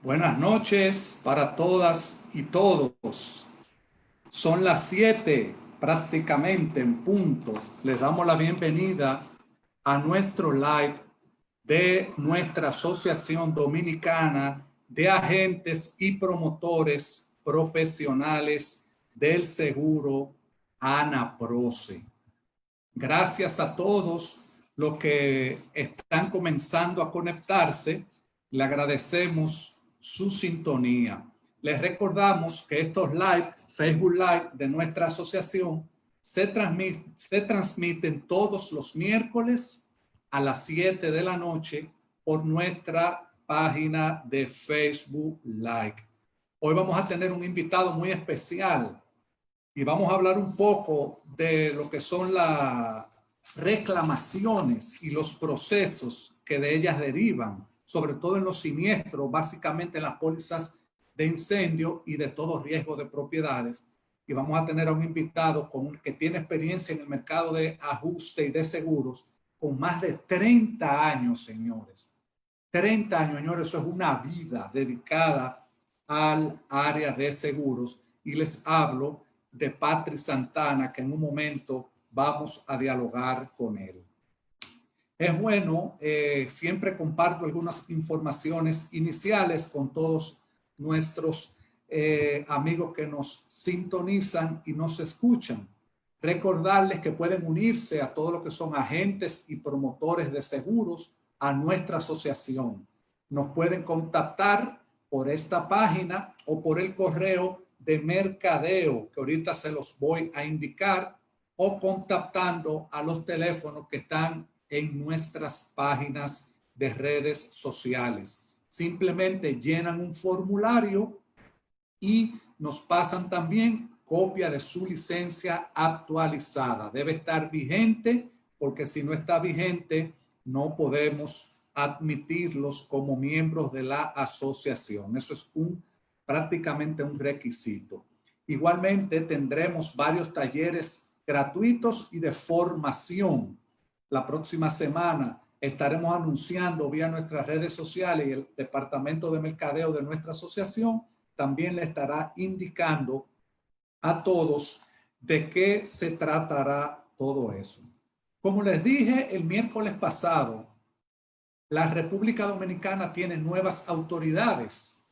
Buenas noches para todas y todos. Son las 7 prácticamente en punto. Les damos la bienvenida a nuestro live de nuestra Asociación Dominicana de Agentes y Promotores Profesionales del Seguro, ANAPROCE. Gracias a todos los que están comenzando a conectarse. Le agradecemos su sintonía. Les recordamos que estos live, Facebook Live de nuestra asociación, se transmiten todos los miércoles a las 7 de la noche por nuestra página de Facebook Live. Hoy vamos a tener un invitado muy especial y vamos a hablar un poco de lo que son las reclamaciones y los procesos que de ellas derivan, sobre todo en los siniestros, básicamente en las pólizas de incendio y de todo riesgo de propiedades. Y vamos a tener a un invitado que tiene experiencia en el mercado de ajuste y de seguros con más de 30 años, señores. 30 años, señores, eso es una vida dedicada al área de seguros. Y les hablo de Patrick Santana, que en un momento vamos a dialogar con él. Es bueno, siempre comparto algunas informaciones iniciales con todos nuestros amigos que nos sintonizan y nos escuchan. Recordarles que pueden unirse a todo lo que son agentes y promotores de seguros a nuestra asociación. Nos pueden contactar por esta página o por el correo de mercadeo, que ahorita se los voy a indicar, o contactando a los teléfonos que están en nuestras páginas de redes sociales. Simplemente llenan un formulario y nos pasan también copia de su licencia actualizada. Debe estar vigente, porque si no está vigente, no podemos admitirlos como miembros de la asociación. Eso es prácticamente un requisito. Igualmente tendremos varios talleres gratuitos y de formación. La próxima semana estaremos anunciando vía nuestras redes sociales, y el departamento de mercadeo de nuestra asociación también le estará indicando a todos de qué se tratará todo eso. Como les dije el miércoles pasado, la República Dominicana tiene nuevas autoridades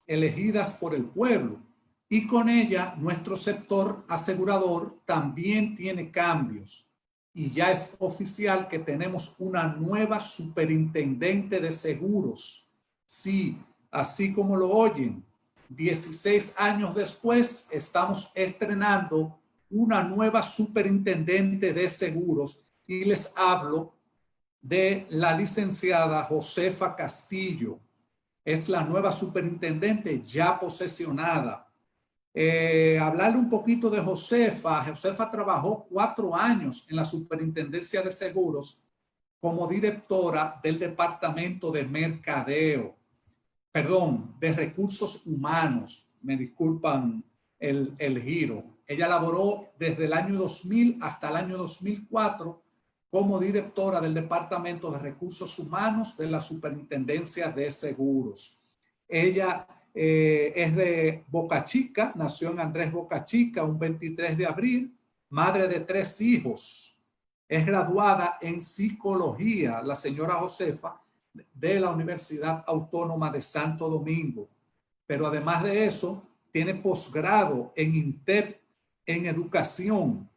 elegidas por el pueblo, y con ella nuestro sector asegurador también tiene cambios, y ya es oficial que tenemos una nueva superintendente de seguros. Sí, así como lo oyen, 16 años después estamos estrenando una nueva superintendente de seguros, y les hablo de la licenciada Josefa Castillo. Es la nueva superintendente ya posesionada. Hablarle un poquito de Josefa. Josefa trabajó 4 años en la superintendencia de seguros como directora del departamento de mercadeo, de recursos humanos. Me disculpan el giro. Ella laboró desde el año 2000 hasta el año 2004 como directora del Departamento de Recursos Humanos de la Superintendencia de Seguros. Ella es de Boca Chica, nació en Andrés Boca Chica un 23 de abril, madre de 3 hijos. Es graduada en psicología, la señora Josefa, de la Universidad Autónoma de Santo Domingo. Pero además de eso, tiene posgrado en INTEP, en educación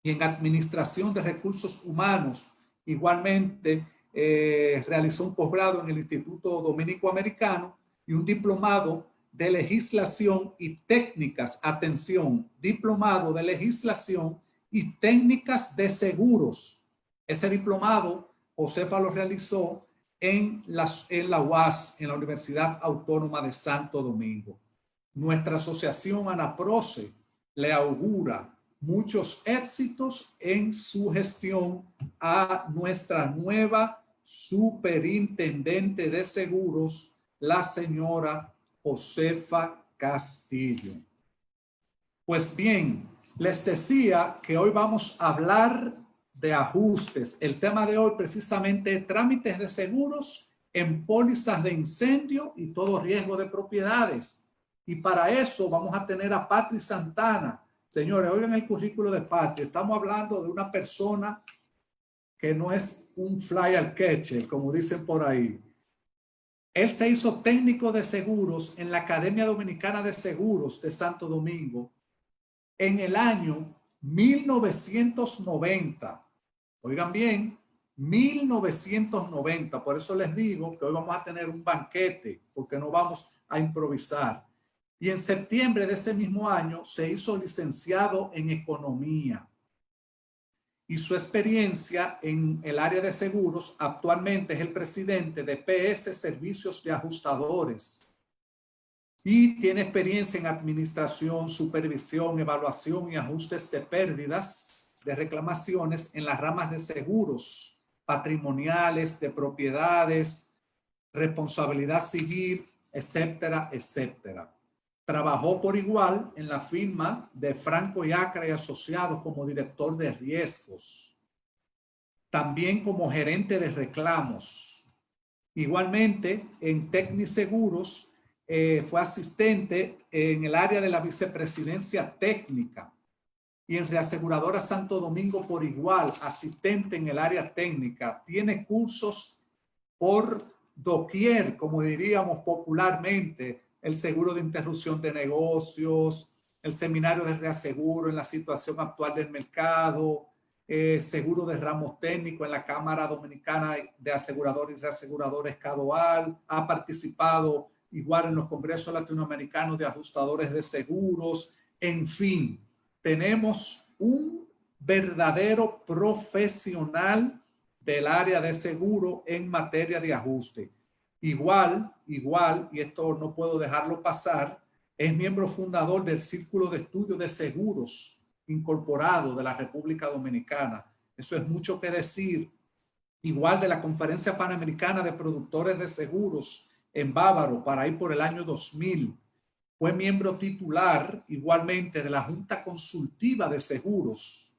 y en administración de recursos humanos. Igualmente, realizó un posgrado en el Instituto Dominico Americano y un diplomado de legislación y técnicas, atención, diplomado de legislación y técnicas de seguros. Ese diplomado Josefa lo realizó en la UAS, en la Universidad Autónoma de Santo Domingo. Nuestra asociación ANAPROCE le augura muchos éxitos en su gestión a nuestra nueva superintendente de seguros, la señora Josefa Castillo. Pues bien, les decía que hoy vamos a hablar de ajustes. El tema de hoy precisamente es trámites de seguros en pólizas de incendio y todo riesgo de propiedades. Y para eso vamos a tener a Patri Santana. Señores, oigan el currículo de Patri. Estamos hablando de una persona que no es un fly al catcher, como dicen por ahí. Él se hizo técnico de seguros en la Academia Dominicana de Seguros de Santo Domingo en el año 1990. Oigan bien, 1990. Por eso les digo que hoy vamos a tener un banquete, porque no vamos a improvisar. Y en septiembre de ese mismo año se hizo licenciado en Economía. Y su experiencia en el área de seguros, actualmente es el presidente de PS Servicios de Ajustadores. Y tiene experiencia en administración, supervisión, evaluación y ajustes de pérdidas, de reclamaciones en las ramas de seguros patrimoniales, de propiedades, responsabilidad civil, etcétera, etcétera. Trabajó por igual en la firma de Franco y Acra y Asociados como director de riesgos, también como gerente de reclamos. Igualmente, en Tecniseguros fue asistente en el área de la vicepresidencia técnica y en Reaseguradora Santo Domingo por igual, asistente en el área técnica. Tiene cursos por doquier, como diríamos popularmente, el seguro de interrupción de negocios, el seminario de reaseguro en la situación actual del mercado, seguro de ramos técnicos en la Cámara Dominicana de Aseguradores y Reaseguradores CADOAL, ha participado igual en los congresos latinoamericanos de ajustadores de seguros. En fin, tenemos un verdadero profesional del área de seguro en materia de ajuste. Igual, y esto no puedo dejarlo pasar, es miembro fundador del Círculo de Estudios de Seguros Incorporado de la República Dominicana. Eso es mucho que decir. Igual de la Conferencia Panamericana de Productores de Seguros en Bávaro, para ir por el año 2000. Fue miembro titular igualmente de la Junta Consultiva de Seguros,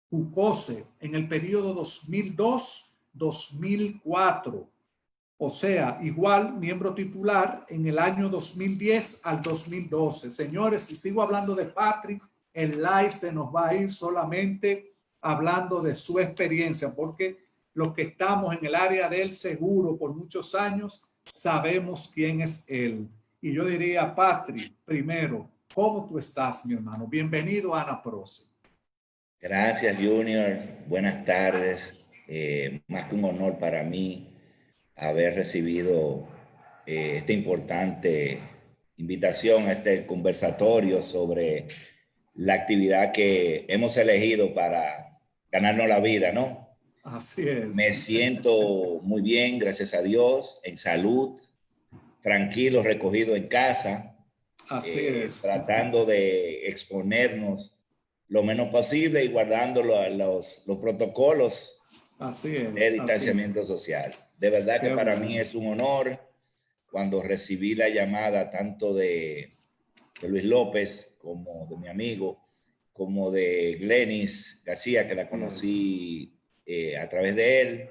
JUCOSE, en el periodo 2002-2004. O sea, igual miembro titular en el año 2010 al 2012. Señores, si sigo hablando de Patri, el live se nos va a ir solamente hablando de su experiencia, porque los que estamos en el área del seguro por muchos años sabemos quién es él. Y yo diría, Patri, primero, ¿cómo tú estás, mi hermano? Bienvenido a ANAPROCE. Gracias, Junior. Buenas tardes. Más que un honor para mí haber recibido esta importante invitación a este conversatorio sobre la actividad que hemos elegido para ganarnos la vida, ¿no? Así es. Me siento muy bien, gracias a Dios, en salud, tranquilo, recogido en casa. Así es. Tratando de exponernos lo menos posible y guardando los protocolos así es, de distanciamiento social. De verdad que para mí es un honor cuando recibí la llamada tanto de Luis López como de mi amigo, como de Glenis García, que la conocí a través de él.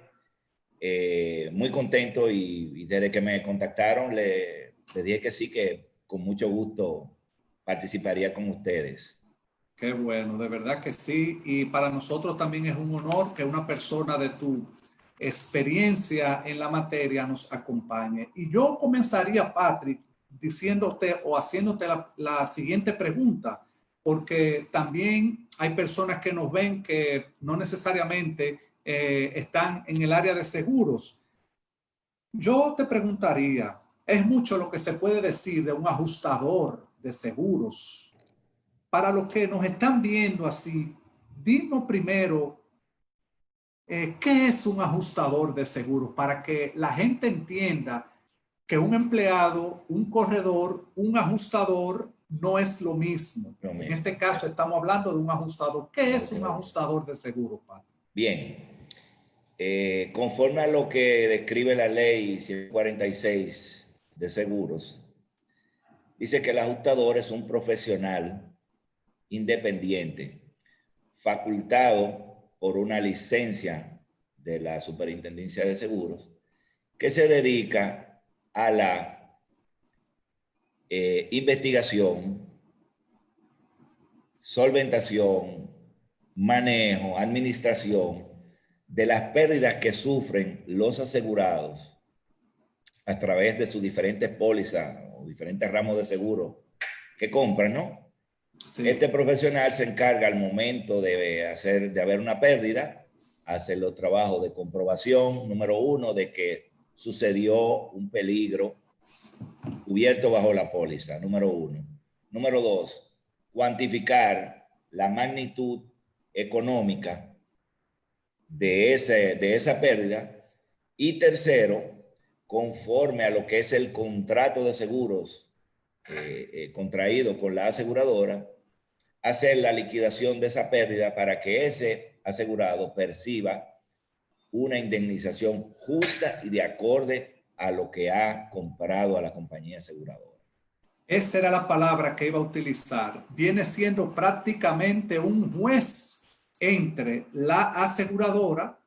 Muy contento y desde que me contactaron le dije que sí, que con mucho gusto participaría con ustedes. Qué bueno, de verdad que sí. Y para nosotros también es un honor que una persona de tu experiencia en la materia nos acompañe. Y yo comenzaría, Patrick, diciéndote o haciéndote la siguiente pregunta, porque también hay personas que nos ven que no necesariamente están en el área de seguros. Yo te preguntaría, es mucho lo que se puede decir de un ajustador de seguros. Para los que nos están viendo así, dinos primero, ¿qué es un ajustador de seguros? Para que la gente entienda que un empleado, un corredor, un ajustador no es lo mismo. En este caso estamos hablando de un ajustador. ¿Qué es un ajustador de seguros, Patrick? Bien. Conforme a lo que describe la ley 146 de seguros, dice que el ajustador es un profesional independiente, facultado por una licencia de la Superintendencia de Seguros que se dedica a la investigación, solventación, manejo, administración de las pérdidas que sufren los asegurados a través de sus diferentes pólizas o diferentes ramos de seguro que compran, ¿no? Sí. Este profesional se encarga al momento de haber una pérdida, hacer los trabajos de comprobación, número 1, de que sucedió un peligro cubierto bajo la póliza, número 1. Número 2, cuantificar la magnitud económica de esa pérdida. Y tercero, conforme a lo que es el contrato de seguros contraído con la aseguradora, hacer la liquidación de esa pérdida para que ese asegurado perciba una indemnización justa y de acorde a lo que ha comprado a la compañía aseguradora. Esa era la palabra que iba a utilizar. Viene siendo prácticamente un juez entre la aseguradora,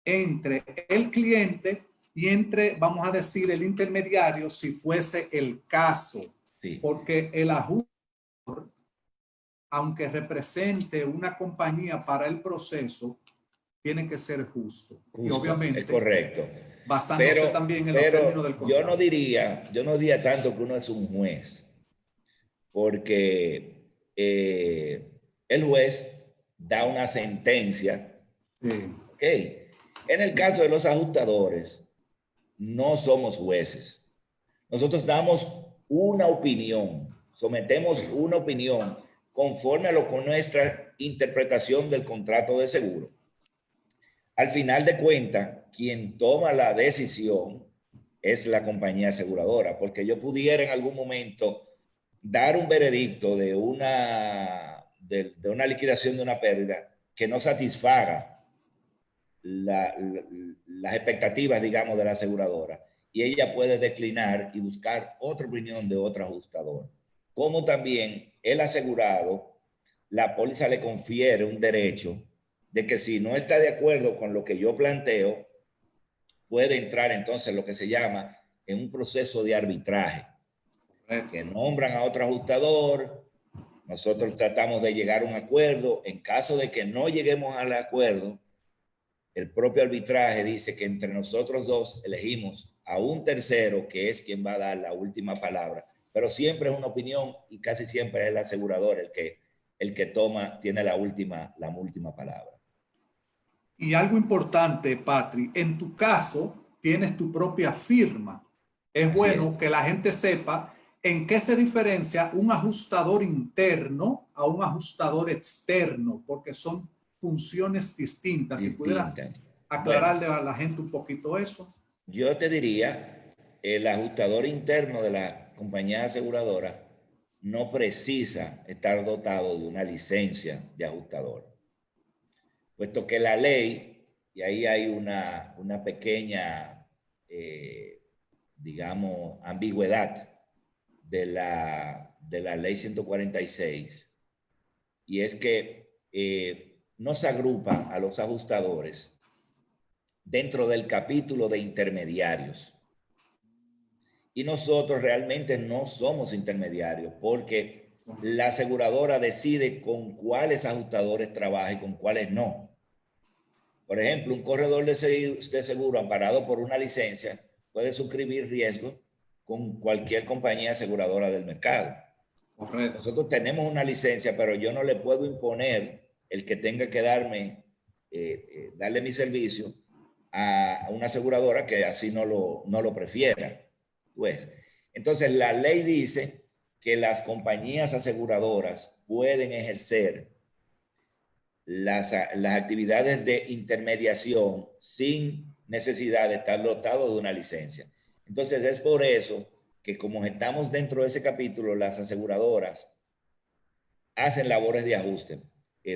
entre el cliente y entre, vamos a decir, el intermediario, si fuese el caso. Sí. Porque el ajustador, aunque represente una compañía para el proceso, tiene que ser justo. Y obviamente, es correcto. Basándose también en los términos del contrato. Yo no diría tanto que uno es un juez, porque el juez da una sentencia. Sí. Okay. En el caso de los ajustadores, no somos jueces. Nosotros damos una opinión, sometemos una opinión conforme a lo con nuestra interpretación del contrato de seguro. Al final de cuentas, quien toma la decisión es la compañía aseguradora, porque yo pudiera en algún momento dar un veredicto de una liquidación de una pérdida que no satisfaga las expectativas, digamos, de la aseguradora, y ella puede declinar y buscar otra opinión de otro ajustador. Como también el asegurado, la póliza le confiere un derecho de que si no está de acuerdo con lo que yo planteo, puede entrar entonces lo que se llama en un proceso de arbitraje, que nombran a otro ajustador, nosotros tratamos de llegar a un acuerdo. En caso de que no lleguemos al acuerdo, el propio arbitraje dice que entre nosotros dos elegimos a un tercero que es quien va a dar la última palabra, pero siempre es una opinión y casi siempre es el asegurador el que tiene la última palabra. Y algo importante, Patri, en tu caso tienes tu propia firma. Es bueno que la gente sepa en qué se diferencia un ajustador interno a un ajustador externo, porque son funciones distintas. Si pudiera aclararle a la gente un poquito eso. Yo te diría, el ajustador interno de la compañía aseguradora no precisa estar dotado de una licencia de ajustador, puesto que la ley, y ahí hay una pequeña, digamos, ambigüedad de la ley 146, y es que no se agrupan a los ajustadores dentro del capítulo de intermediarios. Y nosotros realmente no somos intermediarios, porque la aseguradora decide con cuáles ajustadores trabaja y con cuáles no. Por ejemplo, un corredor de seguro amparado por una licencia puede suscribir riesgo con cualquier compañía aseguradora del mercado. Correcto. Nosotros tenemos una licencia, pero yo no le puedo imponer el que tenga que darle mi servicio a una aseguradora que así no lo prefiera. Pues, entonces la ley dice que las compañías aseguradoras pueden ejercer las actividades de intermediación sin necesidad de estar dotado de una licencia. Entonces es por eso que, como estamos dentro de ese capítulo, las aseguradoras hacen labores de ajuste,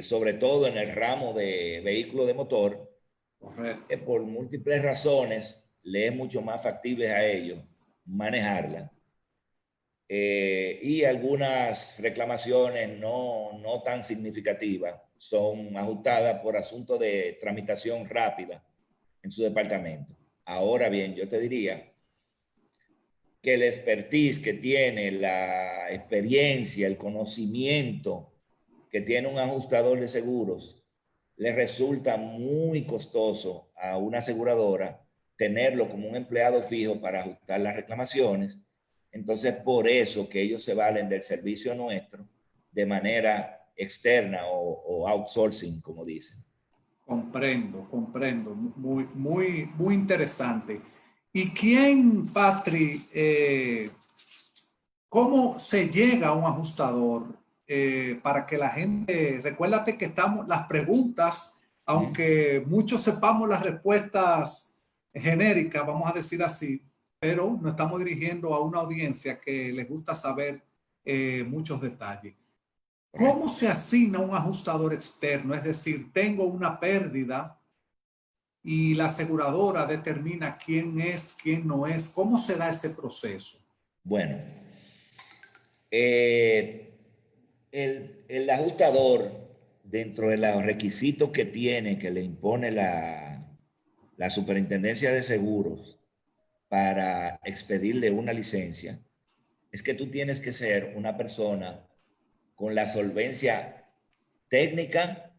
sobre todo en el ramo de vehículo de motor. Correcto. Por múltiples razones le es mucho más factible a ellos manejarla. Y algunas reclamaciones no tan significativas son ajustadas por asuntos de tramitación rápida en su departamento. Ahora bien, yo te diría que el expertise que tiene, la experiencia, el conocimiento que tiene un ajustador de seguros, le resulta muy costoso a una aseguradora tenerlo como un empleado fijo para ajustar las reclamaciones. Entonces, por eso que ellos se valen del servicio nuestro de manera externa o outsourcing, como dicen. Comprendo, comprendo. Muy interesante. ¿Y quién, Patri, cómo se llega a un ajustador para que la gente, recuérdate que estamos, las preguntas, aunque muchos sepamos las respuestas genéricas, vamos a decir así, pero nos estamos dirigiendo a una audiencia que les gusta saber muchos detalles. ¿Cómo se asigna un ajustador externo? Es decir, tengo una pérdida y la aseguradora determina quién es, quién no es. ¿Cómo se da ese proceso? Bueno, el ajustador, dentro de los requisitos que tiene, que le impone la Superintendencia de Seguros para expedirle una licencia, es que tú tienes que ser una persona con la solvencia técnica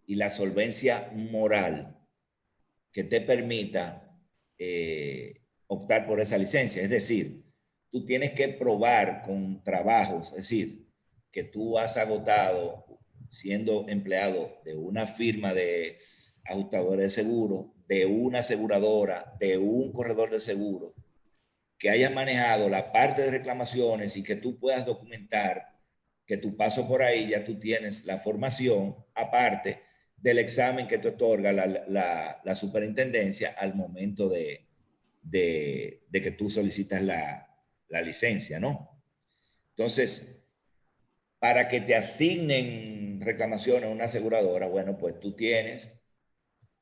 y la solvencia moral que te permita optar por esa licencia. Es decir, tú tienes que probar con trabajos, es decir, que tú has agotado siendo empleado de una firma de ajustadores de seguro, de una aseguradora, de un corredor de seguro, que hayas manejado la parte de reclamaciones y que tú puedas documentar que tu paso por ahí ya tú tienes la formación, aparte del examen que te otorga la superintendencia al momento de que tú solicitas la licencia, ¿no? Entonces, para que te asignen reclamaciones a una aseguradora, bueno, pues tú tienes,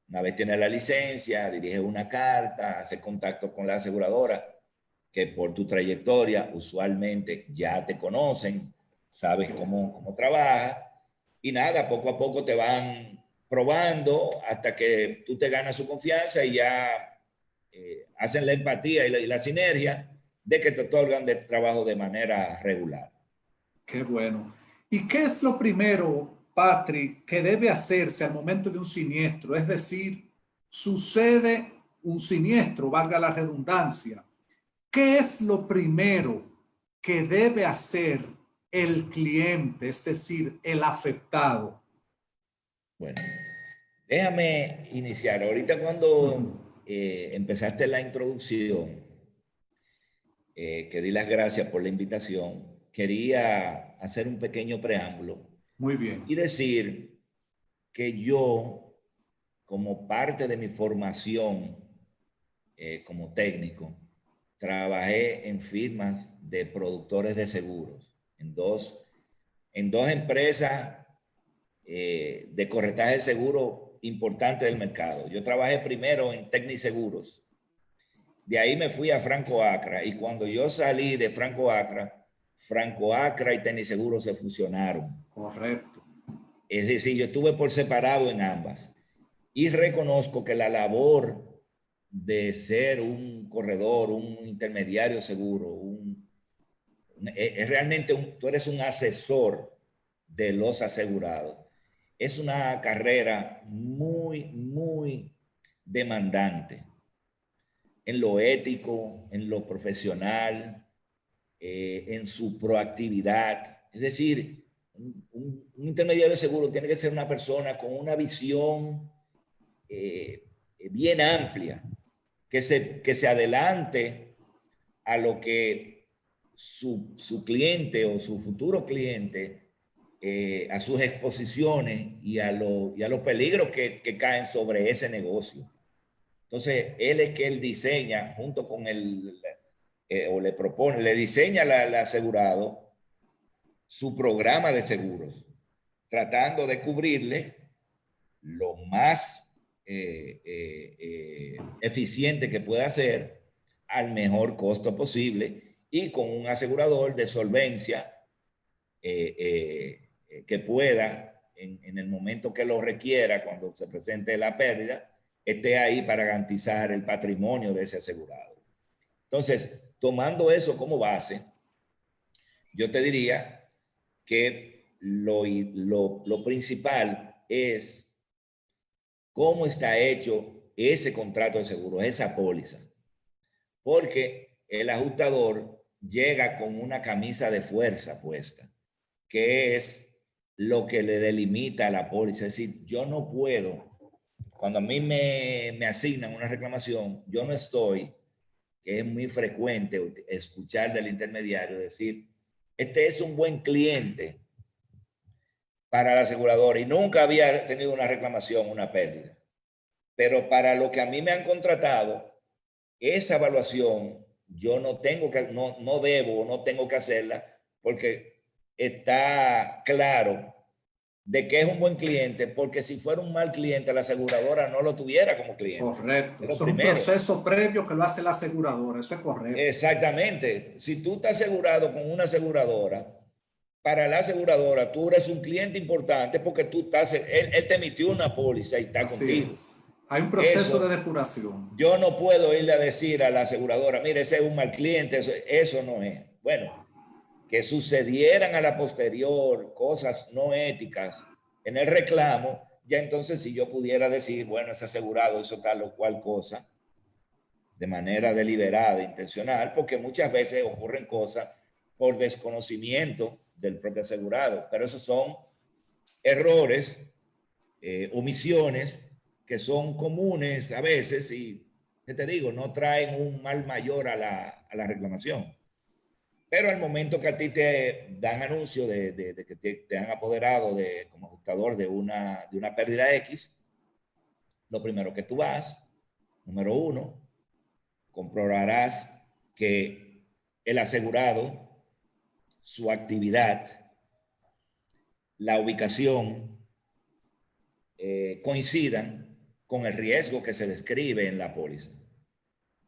una vez tienes la licencia, diriges una carta, haces contacto con la aseguradora, que por tu trayectoria usualmente ya te conocen, sabes cómo trabaja, y nada, poco a poco te van probando hasta que tú te ganas su confianza y ya hacen la empatía y la sinergia de que te otorgan de trabajo de manera regular. Qué bueno. ¿Y qué es lo primero, Patrick, que debe hacerse al momento de un siniestro? Es decir, sucede un siniestro, valga la redundancia. ¿Qué es lo primero que debe hacer el cliente, es decir, el afectado? Bueno, déjame iniciar. Ahorita cuando empezaste la introducción, que di las gracias por la invitación, quería hacer un pequeño preámbulo Muy bien. y decir que yo, como parte de mi formación como técnico, trabajé en firmas de productores de seguros, en dos empresas de corretaje de seguro importantes del mercado. Yo trabajé primero en Tecniseguros. De ahí me fui a Franco Acra y cuando yo salí de Franco Acra y Tecniseguro se fusionaron. Correcto. Es decir, yo estuve por separado en ambas y reconozco que la labor de ser un corredor, un intermediario seguro, es realmente tú eres un asesor de los asegurados. Es una carrera muy demandante en lo ético, en lo profesional, en su proactividad. Es decir, un intermediario seguro tiene que ser una persona con una visión bien amplia, que se adelante a lo que su cliente o su futuro cliente, a sus exposiciones y a los peligros que caen sobre ese negocio. Entonces, él diseña junto con o le propone, le diseña al asegurado su programa de seguros, tratando de cubrirle lo más eficiente que pueda ser al mejor costo posible y con un asegurador de solvencia que pueda, en el momento que lo requiera, cuando se presente la pérdida, esté ahí para garantizar el patrimonio de ese asegurado. Entonces, tomando eso como base, yo te diría que lo principal es cómo está hecho ese contrato de seguro, esa póliza. Porque el ajustador llega con una camisa de fuerza puesta, que es lo que le delimita a la póliza. Es decir, yo no puedo, cuando a mí me asignan una reclamación, yo no estoy, que es muy frecuente escuchar del intermediario decir, este es un buen cliente para la aseguradora y nunca había tenido una reclamación, una pérdida. Pero para lo que a mí me han contratado, esa evaluación yo no tengo que, no debo, no tengo que hacerla porque está claro de que es un buen cliente, porque si fuera un mal cliente, la aseguradora no lo tuviera como cliente. Correcto. Es lo Eso es un primero. proceso previo que lo hace la aseguradora. Eso es correcto. Exactamente. Si tú estás asegurado con una aseguradora, para la aseguradora tú eres un cliente importante porque tú estás, él te emitió una póliza y está Así contigo. es. Hay un proceso Eso, de depuración. yo no puedo irle a decir a la aseguradora, mire, ese es un mal cliente, eso no es. Bueno, que sucedieran a la posterior cosas no éticas en el reclamo, ya entonces si yo pudiera decir, bueno, ese asegurado hizo tal o cual cosa de manera deliberada, intencional, porque muchas veces ocurren cosas por desconocimiento del propio asegurado, pero esos son errores, omisiones que son comunes a veces y, ¿qué te digo? No traen un mal mayor a la reclamación. Pero al momento que a ti te dan anuncio de que te han apoderado como ajustador de una pérdida X, lo primero que tú vas, número uno, comprobarás que el asegurado, su actividad, la ubicación, coincidan con el riesgo que se describe en la póliza.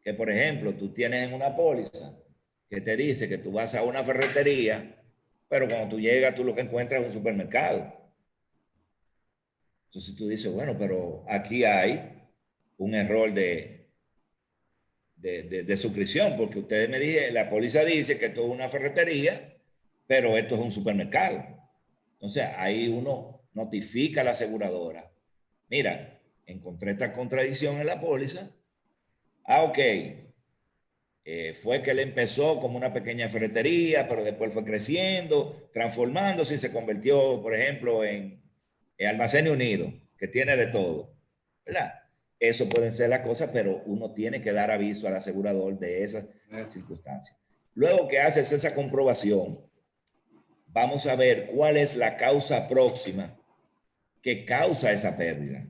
Que, por ejemplo, tú tienes en una póliza que te dice que tú vas a una ferretería, pero cuando tú llegas, tú lo que encuentras es un supermercado. Entonces tú dices, bueno, pero aquí hay un error de suscripción, porque ustedes me dijeron, la póliza dice que esto es una ferretería, pero esto es un supermercado. Entonces ahí uno notifica a la aseguradora, mira, encontré esta contradicción en la póliza. Ah, ok. Fue que él empezó como una pequeña ferretería, pero después fue creciendo, transformándose y se convirtió, por ejemplo, en Almacén Unido, que tiene de todo, ¿verdad? Eso pueden ser las cosas, pero uno tiene que dar aviso al asegurador de esas circunstancias. Luego que haces esa comprobación, vamos a ver cuál es la causa próxima que causa esa pérdida.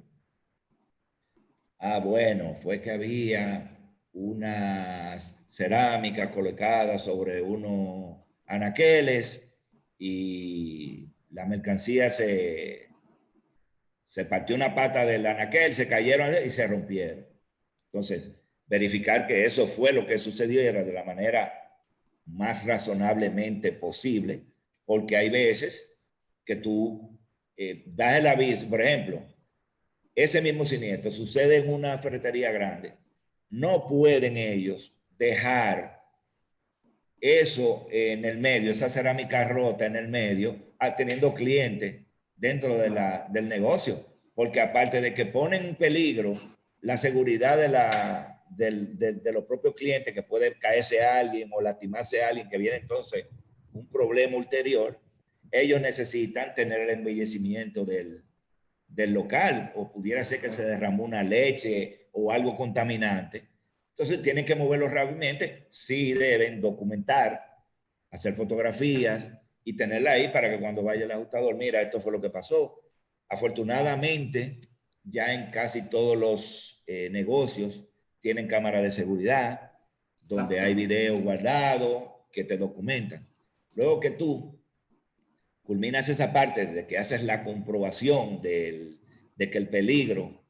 Ah, bueno, fue que había unas cerámicas colocadas sobre unos anaqueles y la mercancía se partió una pata del anaquel, se cayeron y se rompieron. Entonces, verificar que eso fue lo que sucedió era de la manera más razonablemente posible, porque hay veces que tú das el aviso, por ejemplo, ese mismo siniestro sucede en una ferretería grande, no pueden ellos dejar eso en el medio, esa cerámica rota en el medio, teniendo clientes dentro del negocio, porque aparte de que ponen en peligro la seguridad de los propios clientes, que puede caerse a alguien o lastimarse a alguien, que viene entonces un problema ulterior, ellos necesitan tener el embellecimiento del local, o pudiera ser que se derramó una leche o algo contaminante. Entonces tienen que moverlo rápidamente, sí deben documentar, hacer fotografías y tenerla ahí para que cuando vaya el ajustador, mira, esto fue lo que pasó. Afortunadamente, ya en casi todos los negocios tienen cámara de seguridad, donde hay videos guardados que te documentan. Luego que tú culminas esa parte de que haces la comprobación de que el peligro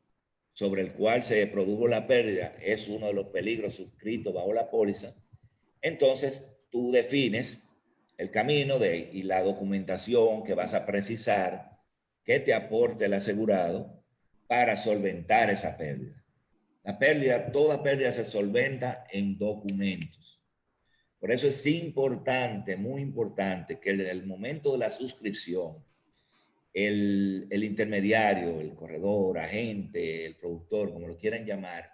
sobre el cual se produjo la pérdida es uno de los peligros suscritos bajo la póliza, entonces tú defines el camino y la documentación que vas a precisar que te aporte el asegurado para solventar esa pérdida. La pérdida, toda pérdida se solventa en documentos. Por eso es importante, muy importante, que en el momento de la suscripción, el intermediario, el corredor, agente, el productor, como lo quieran llamar,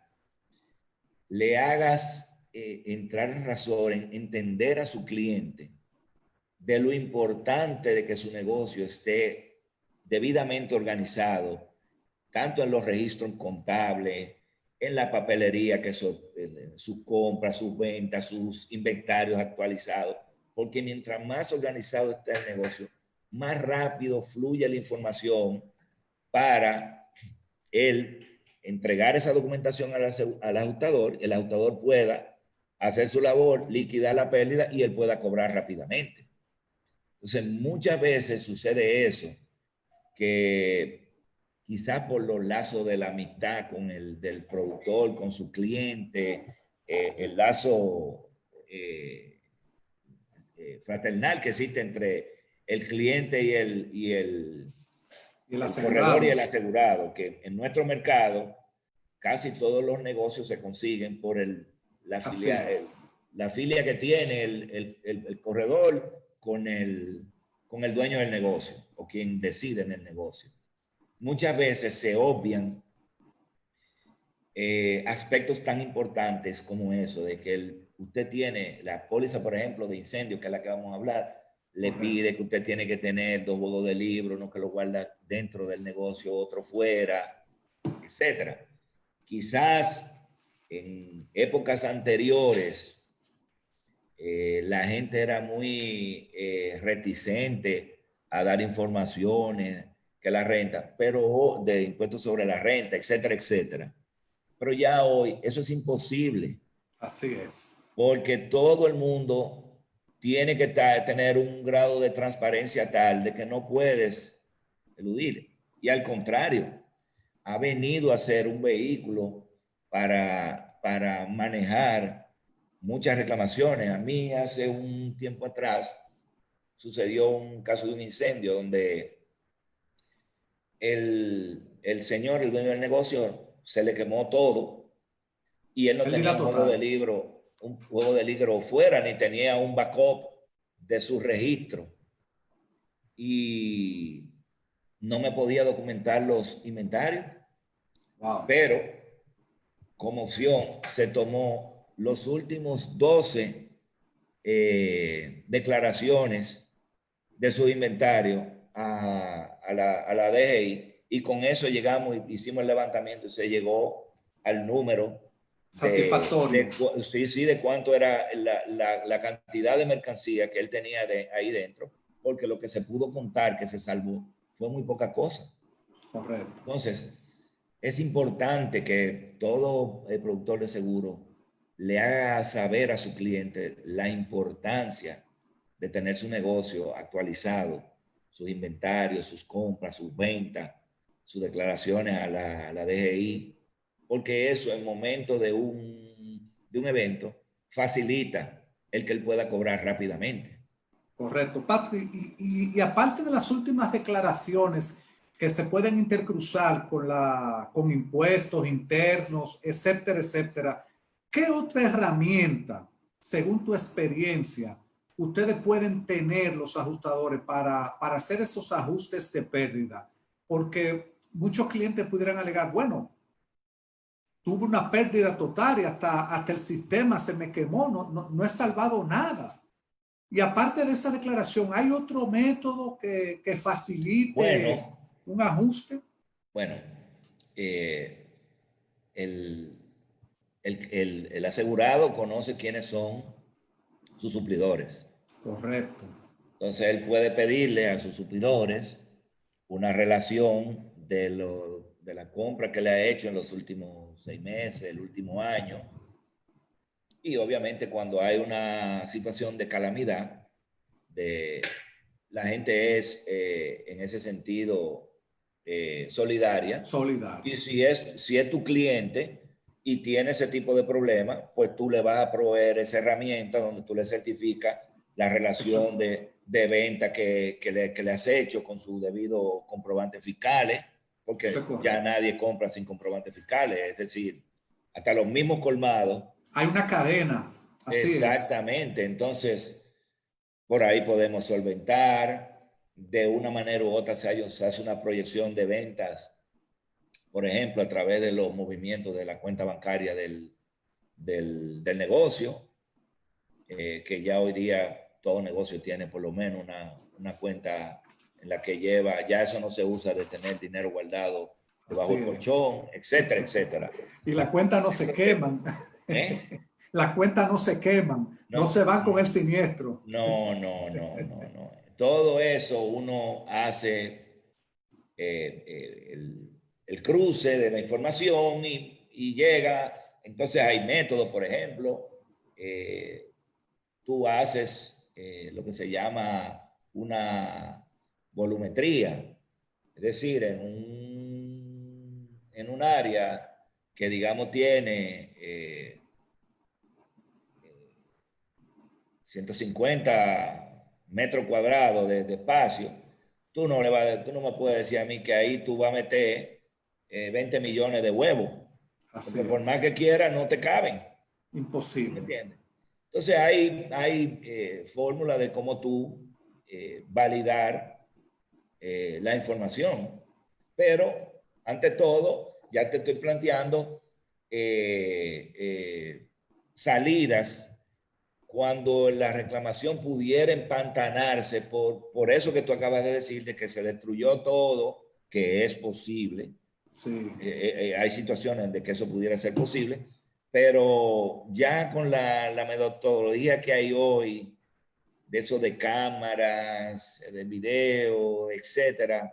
le hagas entrar en razón, en entender a su cliente de lo importante de que su negocio esté debidamente organizado, tanto en los registros contables, en la papelería, que sus compras, sus ventas, sus inventarios actualizados, porque mientras más organizado está el negocio, más rápido fluye la información para él entregar esa documentación al ajustador, el ajustador pueda hacer su labor, liquidar la pérdida y él pueda cobrar rápidamente. Entonces, muchas veces sucede eso, que quizás por los lazos de la amistad con del productor, con su cliente, el lazo fraternal que existe entre el cliente Y el el corredor y asegurado. el asegurado, que en nuestro mercado casi todos los negocios se consiguen por Así es. la filia que tiene el corredor con el dueño del negocio o quien decide en el negocio. Muchas veces se obvian aspectos tan importantes como eso, de que usted tiene la póliza, por ejemplo, de incendio, que es la que vamos a hablar, le pide que usted tiene que tener 2 juegos de libro, no que lo guarda dentro del negocio, otro fuera, etcétera. Quizás en épocas anteriores la gente era muy reticente a dar informaciones que la renta, pero de impuestos sobre la renta, etcétera, etcétera. Pero ya hoy eso es imposible, Así es. porque todo el mundo tiene que tener un grado de transparencia tal de que no puedes eludir. Y al contrario, ha venido a ser un vehículo para manejar muchas reclamaciones. A mí hace un tiempo atrás sucedió un caso de un incendio donde el señor, el dueño del negocio, se le quemó todo y él no tenía Pérdida total. un juego de libro fuera, ni tenía un backup de su registro. Y no me podía documentar los inventarios, Wow. pero como opción se tomó los últimos 12 declaraciones de su inventario a la DGI y con eso llegamos, hicimos el levantamiento y se llegó al número Satisfactorio. de cuánto era la cantidad de mercancía que él tenía ahí dentro, porque lo que se pudo contar que se salvó fue muy poca cosa. Correcto. Entonces, es importante que todo productor de seguro le haga saber a su cliente la importancia de tener su negocio actualizado, sus inventarios, sus compras, sus ventas, sus declaraciones a la DGI, porque eso en momento de un evento facilita el que él pueda cobrar rápidamente. Correcto, Patrick. Y aparte de las últimas declaraciones que se pueden intercruzar con impuestos internos, etcétera, etcétera, ¿qué otra herramienta, según tu experiencia, ustedes pueden tener los ajustadores para hacer esos ajustes de pérdida? Porque muchos clientes pudieran alegar, bueno, tuve una pérdida total y hasta el sistema se me quemó, no he salvado nada. Y aparte de esa declaración, ¿hay otro método que facilite Bueno, un ajuste? bueno, el, el asegurado conoce quiénes son sus suplidores. Correcto. Entonces él puede pedirle a sus suplidores una relación de la compra que le ha hecho en los últimos 6 meses, el último año. Y obviamente cuando hay una situación de calamidad, la gente es en ese sentido solidaria. Solidario. Y si es tu cliente y tiene ese tipo de problema, pues tú le vas a proveer esa herramienta donde tú le certificas la relación de venta que le has hecho con sus debidos comprobantes fiscales, Eso es porque ya correcto. nadie compra sin comprobantes fiscales. Es decir, hasta los mismos colmados. Hay una cadena, así Exactamente. Entonces, por ahí podemos solventar. De una manera u otra se hace una proyección de ventas, por ejemplo, a través de los movimientos de la cuenta bancaria del negocio, que ya hoy día todo negocio tiene por lo menos una cuenta en la que lleva, ya eso no se usa de tener dinero guardado debajo del colchón, etcétera, etcétera. Y la cuenta no se queman. ¿Eh? Las cuentas no se queman, no se van con el siniestro. No. Todo eso uno hace el cruce de la información y llega. Entonces hay métodos, por ejemplo, tú haces lo que se llama una volumetría, es decir, en un área que digamos tiene 150 metros cuadrados de espacio, tú no me puedes decir a mí que ahí tú vas a meter 20 millones de huevos. Porque por más que quieras, no te caben. Imposible. ¿Me entiendes? Entonces hay fórmulas de cómo tú validar la información. Pero, ante todo, ya te estoy planteando salidas cuando la reclamación pudiera empantanarse por eso que tú acabas de decir, de que se destruyó todo, que es posible. Sí. Hay situaciones de que eso pudiera ser posible, pero ya con la metodología que hay hoy, de eso de cámaras, de video, etcétera,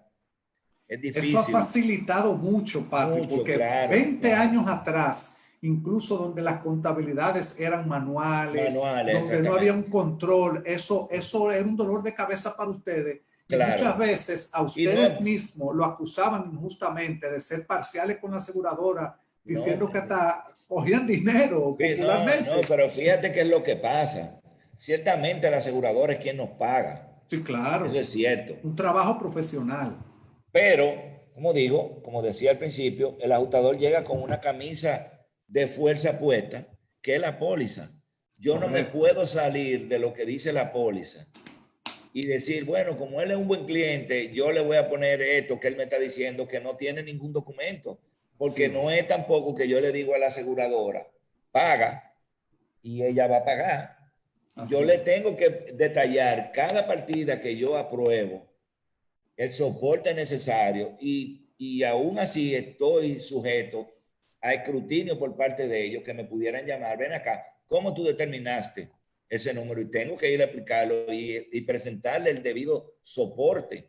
es difícil. Eso ha facilitado mucho, Patrick, porque claro, 20 años atrás, incluso donde las contabilidades eran manuales, donde no había un control, eso era un dolor de cabeza para ustedes. Claro. Y muchas veces a ustedes mismos lo acusaban injustamente de ser parciales con la aseguradora, diciendo que hasta cogían dinero popularmente. No, pero fíjate qué es lo que pasa. Ciertamente la aseguradora es quien nos paga. Sí, claro. Eso es cierto. Un trabajo profesional. Pero, como digo, como decía al principio, el ajustador llega con una camisa de fuerza puesta, que es la póliza. Yo no me puedo salir de lo que dice la póliza y decir, bueno, como él es un buen cliente, yo le voy a poner esto que él me está diciendo que no tiene ningún documento. Porque no es tampoco que yo le digo a la aseguradora, paga, y ella va a pagar. Yo le tengo que detallar cada partida que yo apruebo, el soporte necesario, y aún así estoy sujeto a escrutinio por parte de ellos que me pudieran llamar, ven acá, ¿cómo tú determinaste ese número? Y tengo que ir a aplicarlo y presentarle el debido soporte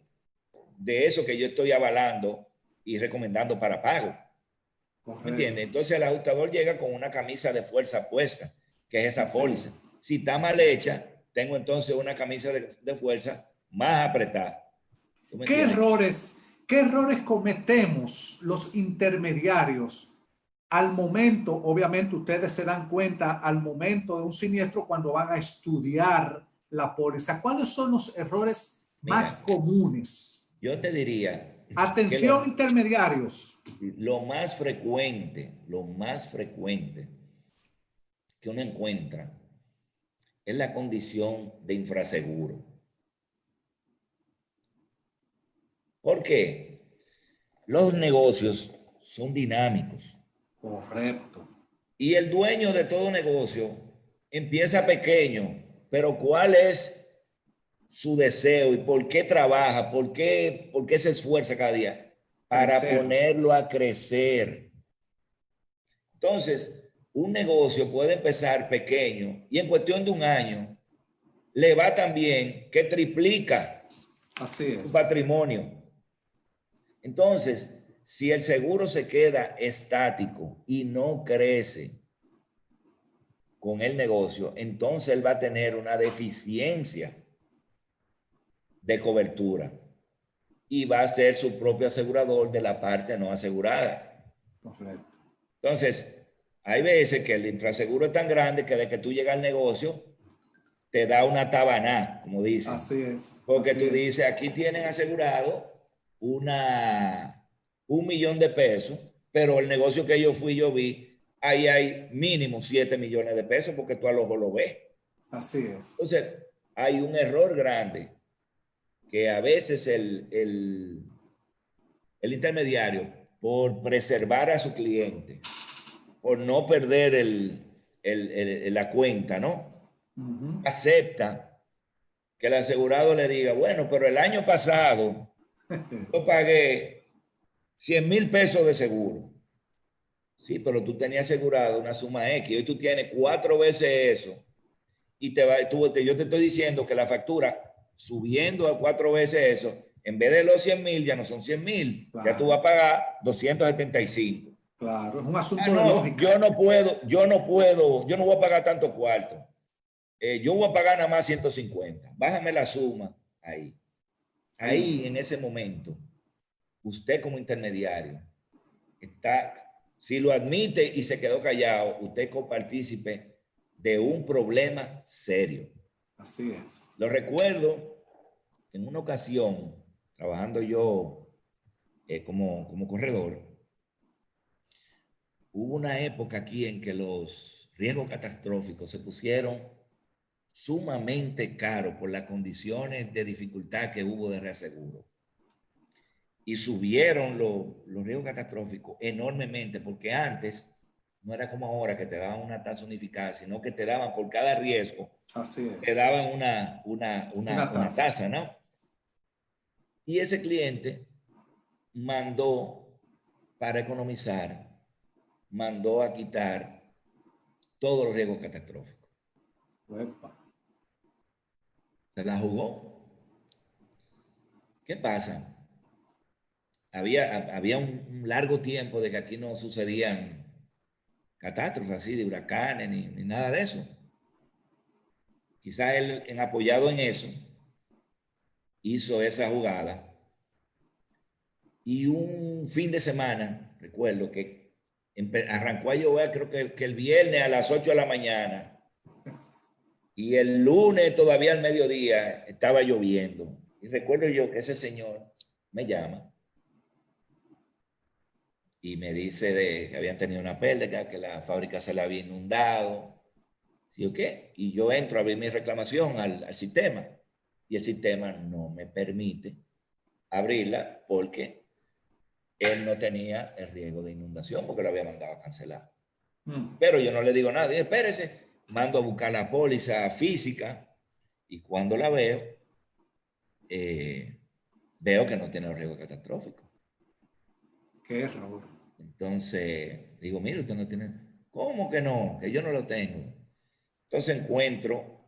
de eso que yo estoy avalando y recomendando para pago. ¿Me entiendes? Entonces el ajustador llega con una camisa de fuerza puesta, que es esa póliza. Si está mal hecha, tengo entonces una camisa de fuerza más apretada. ¿Qué errores cometemos los intermediarios al momento? Obviamente ustedes se dan cuenta al momento de un siniestro cuando van a estudiar la póliza. ¿Cuáles son los errores más comunes? Yo te diría... Atención, intermediarios. Lo más frecuente que uno encuentra es la condición de infraseguro. ¿Por qué? Los negocios son dinámicos. Correcto. Y el dueño de todo negocio empieza pequeño, pero ¿cuál es su deseo y por qué trabaja? ¿Por qué se esfuerza cada día? Para ponerlo a crecer. Entonces, un negocio puede empezar pequeño y en cuestión de un año le va tan bien que triplica su patrimonio. Entonces, si el seguro se queda estático y no crece con el negocio, entonces él va a tener una deficiencia de cobertura y va a ser su propio asegurador de la parte no asegurada. Correcto. Entonces, hay veces que el infraseguro es tan grande que de que tú llegas al negocio, te da una tabaná, como dicen. Así es. Porque tú dices, aquí tienen asegurado $1 millón, pero el negocio que yo vi ahí hay mínimo 7 millones de pesos porque tú al ojo lo ves. Así es. Entonces, hay un error grande que a veces el intermediario, por preservar a su cliente, por no perder la cuenta, ¿no? Acepta que el asegurado le diga, bueno, pero el año pasado yo pagué 100,000 pesos de seguro. Sí, pero tú tenías asegurado una suma X. Hoy tú tienes 4 veces eso. Y yo te estoy diciendo que la factura, subiendo a 4 veces eso, en vez de los 100,000, ya no son 100,000. Claro. Ya tú vas a pagar 275. Claro, es un asunto no, de lógica. yo no voy a pagar tanto cuarto. Yo voy a pagar nada más 150. Bájame la suma ahí. Ahí, en ese momento, usted como intermediario está, si lo admite y se quedó callado, usted es copartícipe de un problema serio. Así es. Lo recuerdo en una ocasión, trabajando yo como corredor, hubo una época aquí en que los riesgos catastróficos se pusieron sumamente caros por las condiciones de dificultad que hubo de reaseguro. Y subieron los riesgos catastróficos enormemente, porque antes no era como ahora que te daban una tasa unificada, sino que te daban por cada riesgo, así es, te daban una tasa, ¿no? Y ese cliente mandó, para economizar, mandó a quitar todos los riesgos catastróficos. Uepa. Se la jugó. ¿Qué pasa? Había un largo tiempo de que aquí no sucedían catástrofes así, de huracanes, ni nada de eso. Quizás él, apoyado en eso, hizo esa jugada. Y un fin de semana, recuerdo que arrancó a llover, creo que el viernes a las 8 de la mañana. Y el lunes todavía al mediodía estaba lloviendo. Y recuerdo yo que ese señor me llama y me dice que habían tenido una pérdida, que la fábrica se la había inundado. ¿Sí o qué? Y yo entro a ver mi reclamación al sistema y el sistema no me permite abrirla porque él no tenía el riesgo de inundación porque lo había mandado a cancelar. Pero yo no le digo nada. Dije, espérese, mando a buscar la póliza física y cuando la veo, veo que no tiene el riesgo catastrófico. Qué error. Entonces, digo, mire, usted no tiene... ¿Cómo que no? Que yo no lo tengo. Entonces encuentro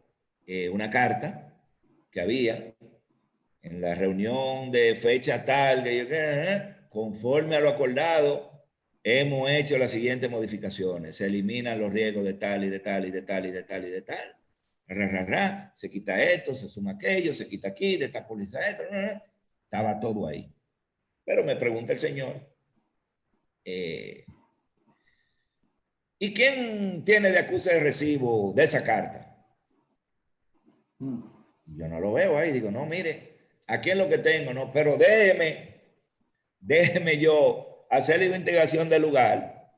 una carta que había en la reunión de fecha tal, que yo, conforme a lo acordado, hemos hecho las siguientes modificaciones. Se eliminan los riesgos de tal y de tal y de tal y de tal y de tal. Se quita esto, se suma aquello, se quita aquí, de esta póliza esto. Estaba todo ahí. Pero me pregunta el señor, ¿y quién tiene de acuse de recibo de esa carta? Yo no lo veo ahí. Digo, no, mire, aquí es lo que tengo, ¿no? Pero déjeme yo hacer la investigación del lugar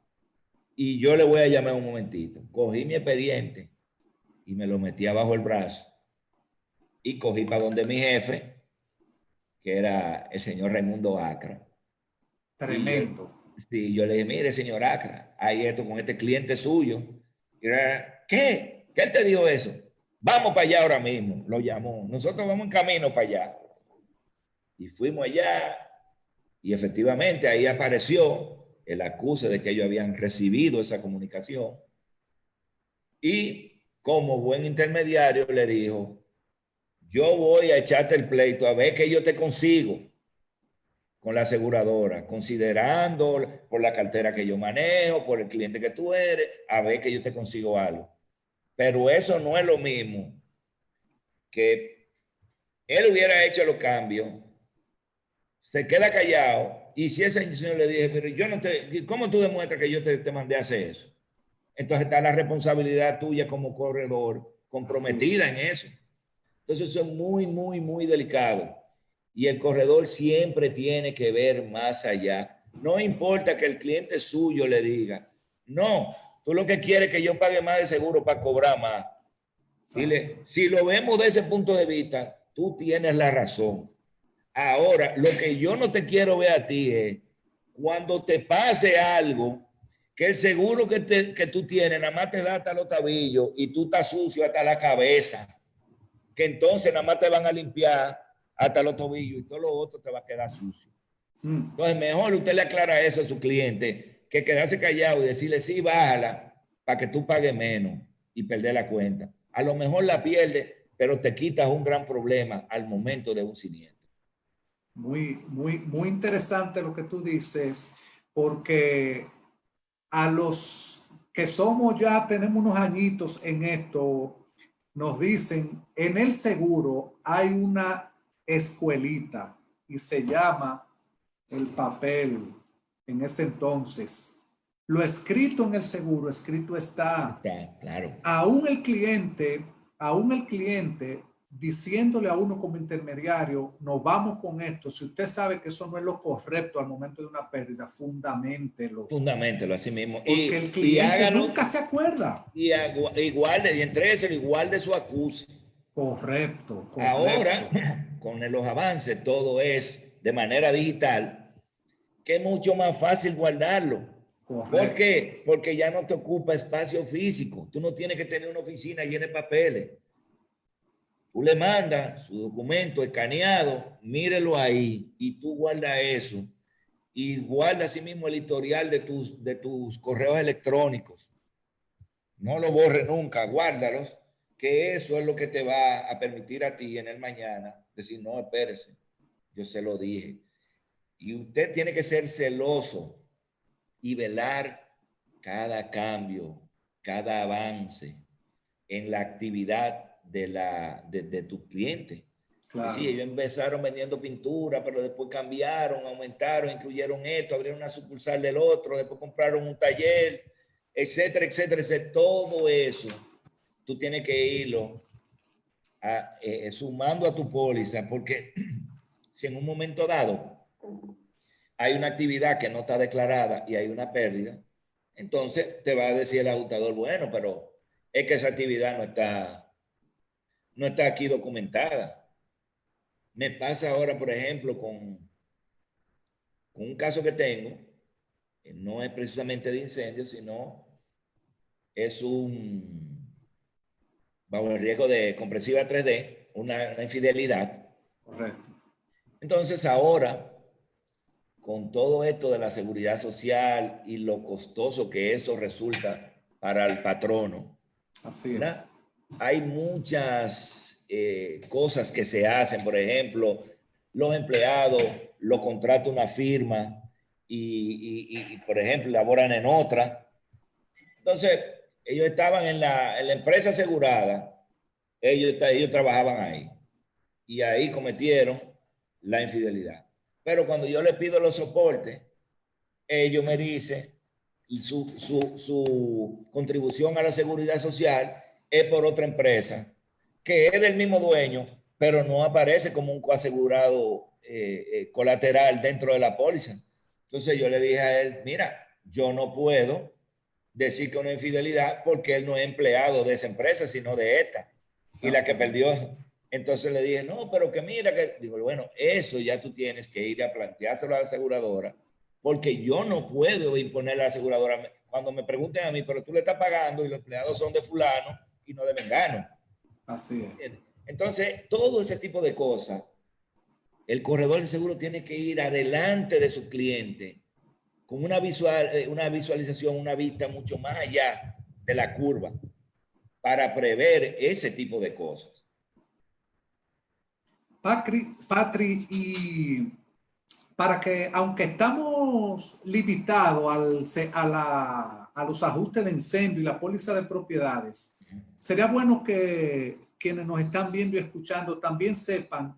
y yo le voy a llamar un momentito. Cogí mi expediente y me lo metí abajo el brazo y cogí para donde mi jefe, que era el señor Raimundo Acra. Tremendo. Sí, yo le dije, mire, señor Acra, hay esto con este cliente suyo. Y era, ¿qué? ¿Qué él te dijo eso? Vamos para allá ahora mismo. Lo llamó. Nosotros vamos en camino para allá. Y fuimos allá y efectivamente ahí apareció el acuse de que ellos habían recibido esa comunicación. Y como buen intermediario le dijo, yo voy a echarte el pleito a ver qué yo te consigo con la aseguradora, considerando por la cartera que yo manejo, por el cliente que tú eres, a ver que yo te consigo algo. Pero eso no es lo mismo que él hubiera hecho los cambios, se queda callado, y si ese señor le dije, pero yo no te, ¿cómo tú demuestras que yo te mandé a hacer eso? Entonces está la responsabilidad tuya como corredor comprometida en eso. Entonces eso es muy, muy, muy delicado. Y el corredor siempre tiene que ver más allá. No importa que el cliente suyo le diga, No, tú lo que quieres es que yo pague más de seguro para cobrar más. Dile, si lo vemos de ese punto de vista, tú tienes la razón. Ahora, lo que yo no te quiero ver a ti es cuando te pase algo, que el seguro que tú tienes nada más te da hasta los tabillos y tú estás sucio hasta la cabeza, que entonces nada más te van a limpiar hasta los tobillos y todo lo otro te va a quedar sucio. Entonces, mejor usted le aclara eso a su cliente que quedarse callado y decirle, sí, bájala para que tú pagues menos y perder la cuenta. A lo mejor la pierdes, pero te quitas un gran problema al momento de un siniestro. Muy interesante lo que tú dices, porque a los que somos ya, tenemos unos añitos en esto, nos dicen, en el seguro hay una escuelita y se llama el papel en ese entonces. Lo escrito en el seguro, escrito está. Claro. Aún el cliente diciéndole a uno como intermediario, nos vamos con esto. Si usted sabe que eso no es lo correcto al momento de una pérdida, fundamentelo. Fundamentelo así mismo. Porque el cliente nunca se acuerda. Y entre eso, igual de su acuse. Correcto. Ahora, con los avances, todo es de manera digital, que es mucho más fácil guardarlo. Correcto. ¿Por qué? Porque ya no te ocupa espacio físico. Tú no tienes que tener una oficina llena de papeles. Tú le mandas su documento escaneado, mírelo ahí y tú guardas eso. Y guarda así mismo el historial de tus correos electrónicos. No lo borres nunca, guárdalos, que eso es lo que te va a permitir a ti en el mañana decir, no, espérese, yo se lo dije. Y usted tiene que ser celoso y velar cada cambio, cada avance en la actividad de tus clientes. Claro. Sí, ellos empezaron vendiendo pintura, pero después cambiaron, aumentaron, incluyeron esto, abrieron una sucursal del otro, después compraron un taller, etcétera, etcétera, etcétera. Todo eso tú tienes que irlo sumando a tu póliza, porque si en un momento dado hay una actividad que no está declarada y hay una pérdida, entonces te va a decir el ajustador, bueno, pero es que esa actividad no está aquí documentada. Me pasa ahora, por ejemplo, con un caso que tengo, que no es precisamente de incendio, sino es bajo el riesgo de compresiva 3D, una infidelidad. Correcto. Entonces ahora, con todo esto de la seguridad social y lo costoso que eso resulta para el patrono, así es. Hay muchas cosas que se hacen. Por ejemplo, los empleados lo contrata una firma y, por ejemplo, laboran en otra. Entonces, ellos estaban en la empresa asegurada, ellos trabajaban ahí y ahí cometieron la infidelidad. Pero cuando yo les pido los soportes, ellos me dicen su contribución a la seguridad social es por otra empresa que es del mismo dueño, pero no aparece como un coasegurado colateral dentro de la póliza. Entonces yo le dije a él, mira, yo no puedo decir que una infidelidad porque él no es empleado de esa empresa, sino de esta. Y la que perdió. Entonces le dije, no, pero que mira, que digo, bueno, eso ya tú tienes que ir a planteárselo a la aseguradora, porque yo no puedo imponer a la aseguradora. Cuando me pregunten a mí, pero tú le estás pagando y los empleados son de fulano y no de mengano. Así es. Entonces, todo ese tipo de cosas, el corredor de seguro tiene que ir adelante de su cliente con una visualización, una vista mucho más allá de la curva para prever ese tipo de cosas. Patri, y para que, aunque estamos limitados a los ajustes de incendio y la póliza de propiedades, sería bueno que quienes nos están viendo y escuchando también sepan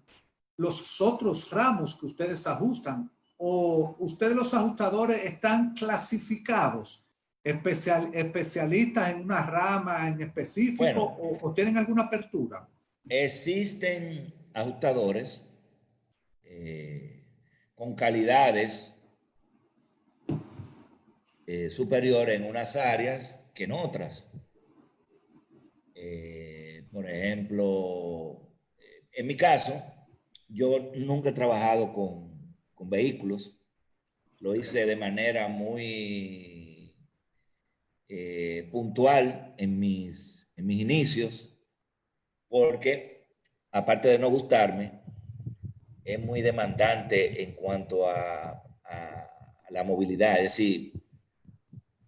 los otros ramos que ustedes ajustan, o ustedes los ajustadores están clasificados, especialistas en una rama en específico, bueno, o tienen alguna apertura. Existen ajustadores con calidades superior en unas áreas que en otras. Por ejemplo, en mi caso, yo nunca he trabajado con vehículos. Lo hice de manera muy puntual en mis inicios, porque aparte de no gustarme, es muy demandante en cuanto a la movilidad. Es decir,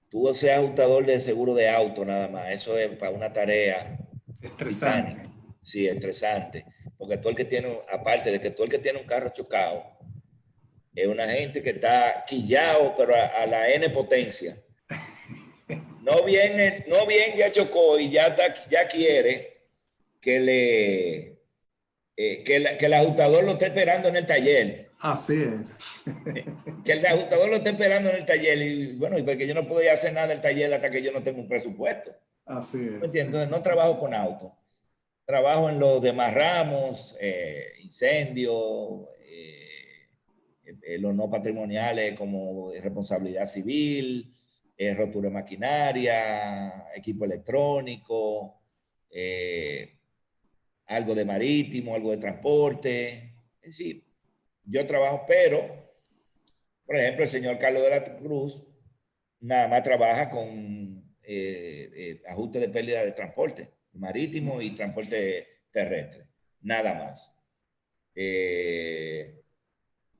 tú seas ajustador de seguro de auto nada más, eso es para una tarea Estresante. titánica. Sí, estresante. Porque tú el que tiene, aparte de que tú el que tiene un carro chocado, es una gente que está quillado, pero a la N potencia. No bien ya chocó y ya quiere que que el ajustador lo esté esperando en el taller. Así es. Que el ajustador lo esté esperando en el taller. Y bueno, y porque yo no podía hacer nada en el taller hasta que yo no tengo un presupuesto. Así ¿Me es. entiendes? Entonces no trabajo con auto. Trabajo en los demás ramos, incendios, los no patrimoniales como responsabilidad civil, rotura de maquinaria, equipo electrónico, algo de marítimo, algo de transporte. Es decir, yo trabajo, pero, por ejemplo, el señor Carlos de la Cruz nada más trabaja con ajuste de pérdida de transporte marítimo y transporte terrestre, nada más.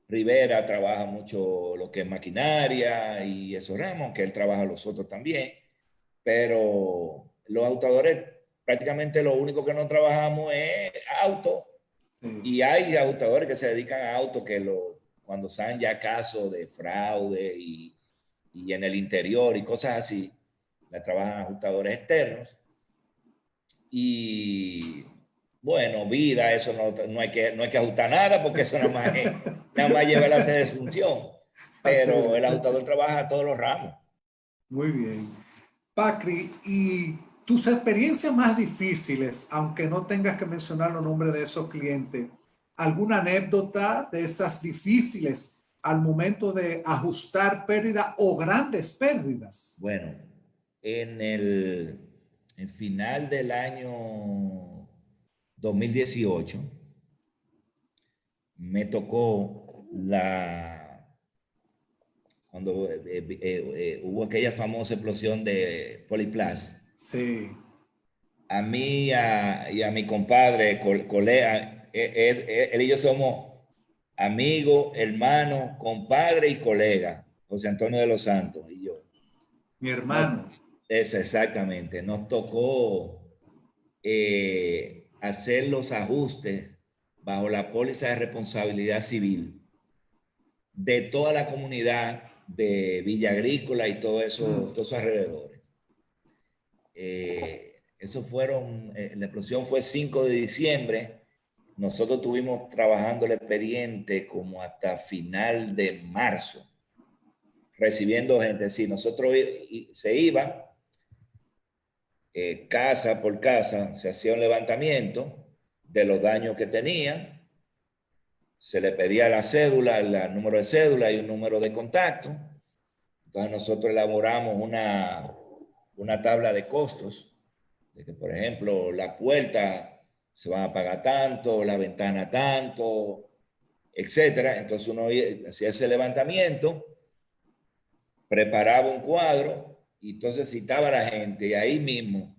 Rivera trabaja mucho lo que es maquinaria y esos ramos, que él trabaja los otros también, pero los ajustadores prácticamente lo único que no trabajamos es auto. Sí. Y hay ajustadores que se dedican a auto cuando saben ya casos de fraude y en el interior y cosas así, la trabajan ajustadores externos. Y bueno, vida, eso no hay que ajustar nada porque eso nada más lleva la desfunción. Así Pero es. el ajustador trabaja a todos los ramos. Muy bien. Pacri, y tus experiencias más difíciles, aunque no tengas que mencionar los nombres de esos clientes, ¿alguna anécdota de esas difíciles al momento de ajustar pérdida o grandes pérdidas? Bueno, en final del año 2018 me tocó cuando hubo aquella famosa explosión de Poliplas. Sí. A mí y a mi compadre, colega, él y yo somos amigos, hermanos, compadre y colega, José Antonio de los Santos y yo. Mi No, hermano. es exactamente, nos tocó hacer los ajustes bajo la póliza de responsabilidad civil de toda la comunidad de Villa Agrícola y todo eso, todos esos alrededores. La explosión fue 5 de diciembre. Nosotros estuvimos trabajando el expediente como hasta final de marzo, recibiendo gente. Sí, nosotros se iban casa por casa, se hacía un levantamiento de los daños que tenían, se le pedía la cédula, el número de cédula y un número de contacto. Entonces nosotros elaboramos una tabla de costos, de que por ejemplo la puerta se va a pagar tanto, la ventana tanto, etcétera. Entonces uno hacía ese levantamiento, preparaba un cuadro y entonces citaba a la gente y ahí mismo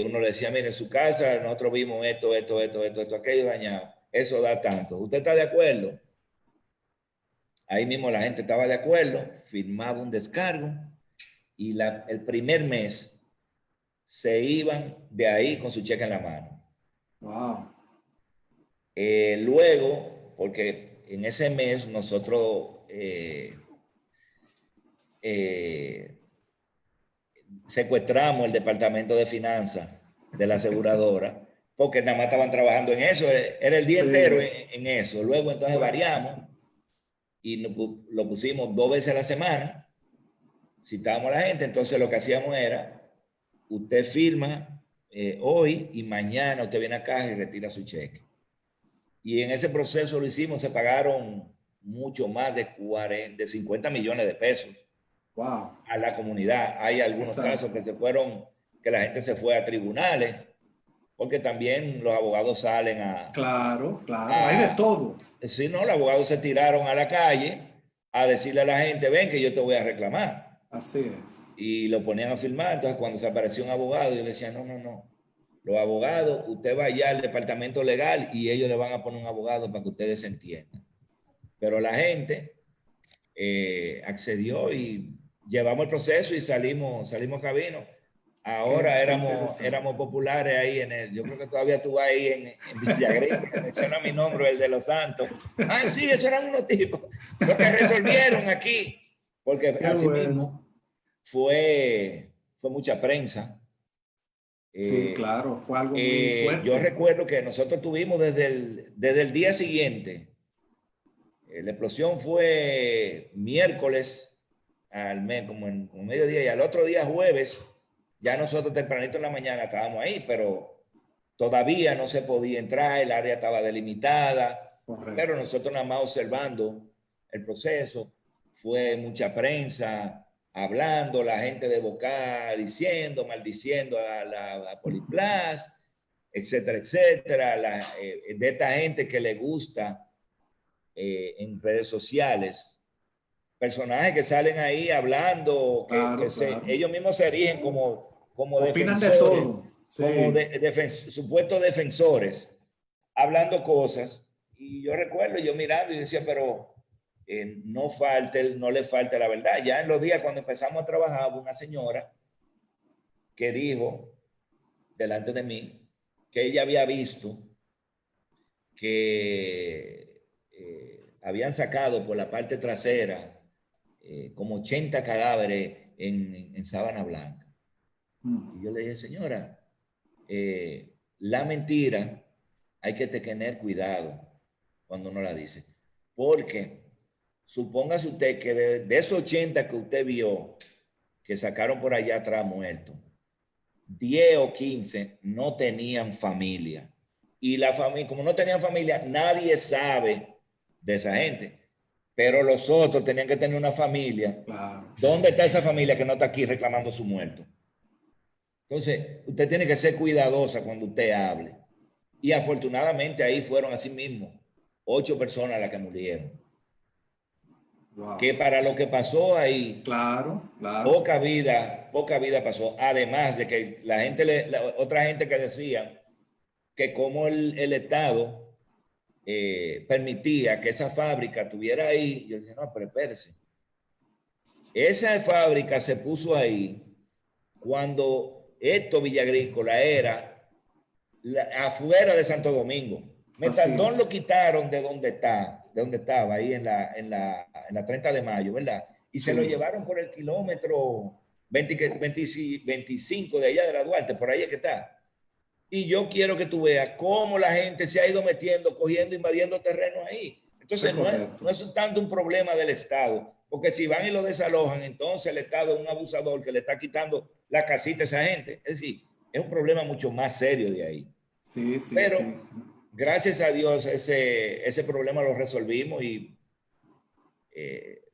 uno le decía, mire, en su casa nosotros vimos esto, aquello dañado, eso da tanto. ¿Usted está de acuerdo? Ahí mismo la gente estaba de acuerdo, firmaba un descargo y el primer mes se iban de ahí con su cheque en la mano. Wow. Luego, porque en ese mes nosotros secuestramos el departamento de finanzas de la aseguradora, porque nada más estaban trabajando en eso, era el día entero Sí. en eso. Luego entonces variamos y lo pusimos 2 veces a la semana, citábamos a la gente, entonces lo que hacíamos era, usted firma hoy y mañana usted viene acá y retira su cheque. Y en ese proceso lo hicimos, se pagaron mucho más de 50 millones de pesos Wow. a la comunidad. Hay algunos Exacto. casos que se fueron, que la gente se fue a tribunales, porque también los abogados salen Claro, claro. Hay de a todo. si no, los abogados se tiraron a la calle a decirle a la gente, ven que yo te voy a reclamar. Así es. Y lo ponían a filmar. Entonces, cuando se apareció un abogado, yo le decía, no, no, no. Los abogados, usted va allá al departamento legal y ellos le van a poner un abogado para que ustedes se entiendan. Pero la gente accedió y llevamos el proceso y salimos camino. Ahora Qué éramos interesante. populares ahí yo creo que todavía tú vas ahí en Villagrán, que menciona mi nombre, el de Los Santos. Ah, sí, esos eran unos tipos. Lo que resolvieron aquí, porque Qué así bueno. mismo fue mucha prensa. Sí, Eh, claro, fue algo muy yo fuerte. recuerdo que nosotros tuvimos desde el día siguiente, la explosión fue miércoles al mes, como mediodía, y al otro día jueves, ya nosotros tempranito en la mañana estábamos ahí, pero todavía no se podía entrar, el área estaba delimitada, pero Correcto. nosotros nada más observando el proceso, fue mucha prensa hablando, la gente de Boca diciendo, maldiciendo a Poliplas, etcétera, etcétera, de esta gente que le gusta en redes sociales, personajes que salen ahí hablando, Claro, claro. ellos mismos se erigen como Opinan de defensores, todo. Sí, supuestos defensores, hablando cosas. Y yo recuerdo, yo mirando y decía, pero no le falta la verdad. Ya en los días cuando empezamos a trabajar, hubo una señora que dijo delante de mí que ella había visto que habían sacado por la parte trasera como 80 cadáveres en Sabana Blanca. Y yo le dije, señora, la mentira hay que tener cuidado cuando uno la dice. Porque supóngase usted que de esos 80 que usted vio, que sacaron por allá atrás muertos, 10 o 15 no tenían familia. Y la familia, como no tenían familia, nadie sabe de esa gente. Pero los otros tenían que tener una familia. claro. ¿Dónde está esa familia que no está aquí reclamando su muerto? Entonces, usted tiene que ser cuidadosa cuando usted hable. Y afortunadamente ahí fueron así mismo 8 personas las que murieron. Wow. Que para lo que pasó ahí, Claro, claro. poca vida pasó. Además de que otra gente que decía que como el Estado permitía que esa fábrica estuviera ahí, yo decía, no, pero espérese. Esa fábrica se puso ahí cuando esto Villa Agrícola era afuera de Santo Domingo. Así Metaldón lo es. quitaron de donde estaba, ahí en la 30 de mayo, ¿verdad? Y se lo Sí, llevaron por el kilómetro 25 de allá de la Duarte, por ahí es que está. Y yo quiero que tú veas cómo la gente se ha ido metiendo, cogiendo, invadiendo terreno ahí. eso es Entonces, no correcto. es tanto un problema del Estado, porque si van y lo desalojan, entonces el Estado es un abusador que le está quitando la casita a esa gente. Es decir, es un problema mucho más serio de ahí. Sí, sí, Pero sí. gracias a Dios ese problema lo resolvimos y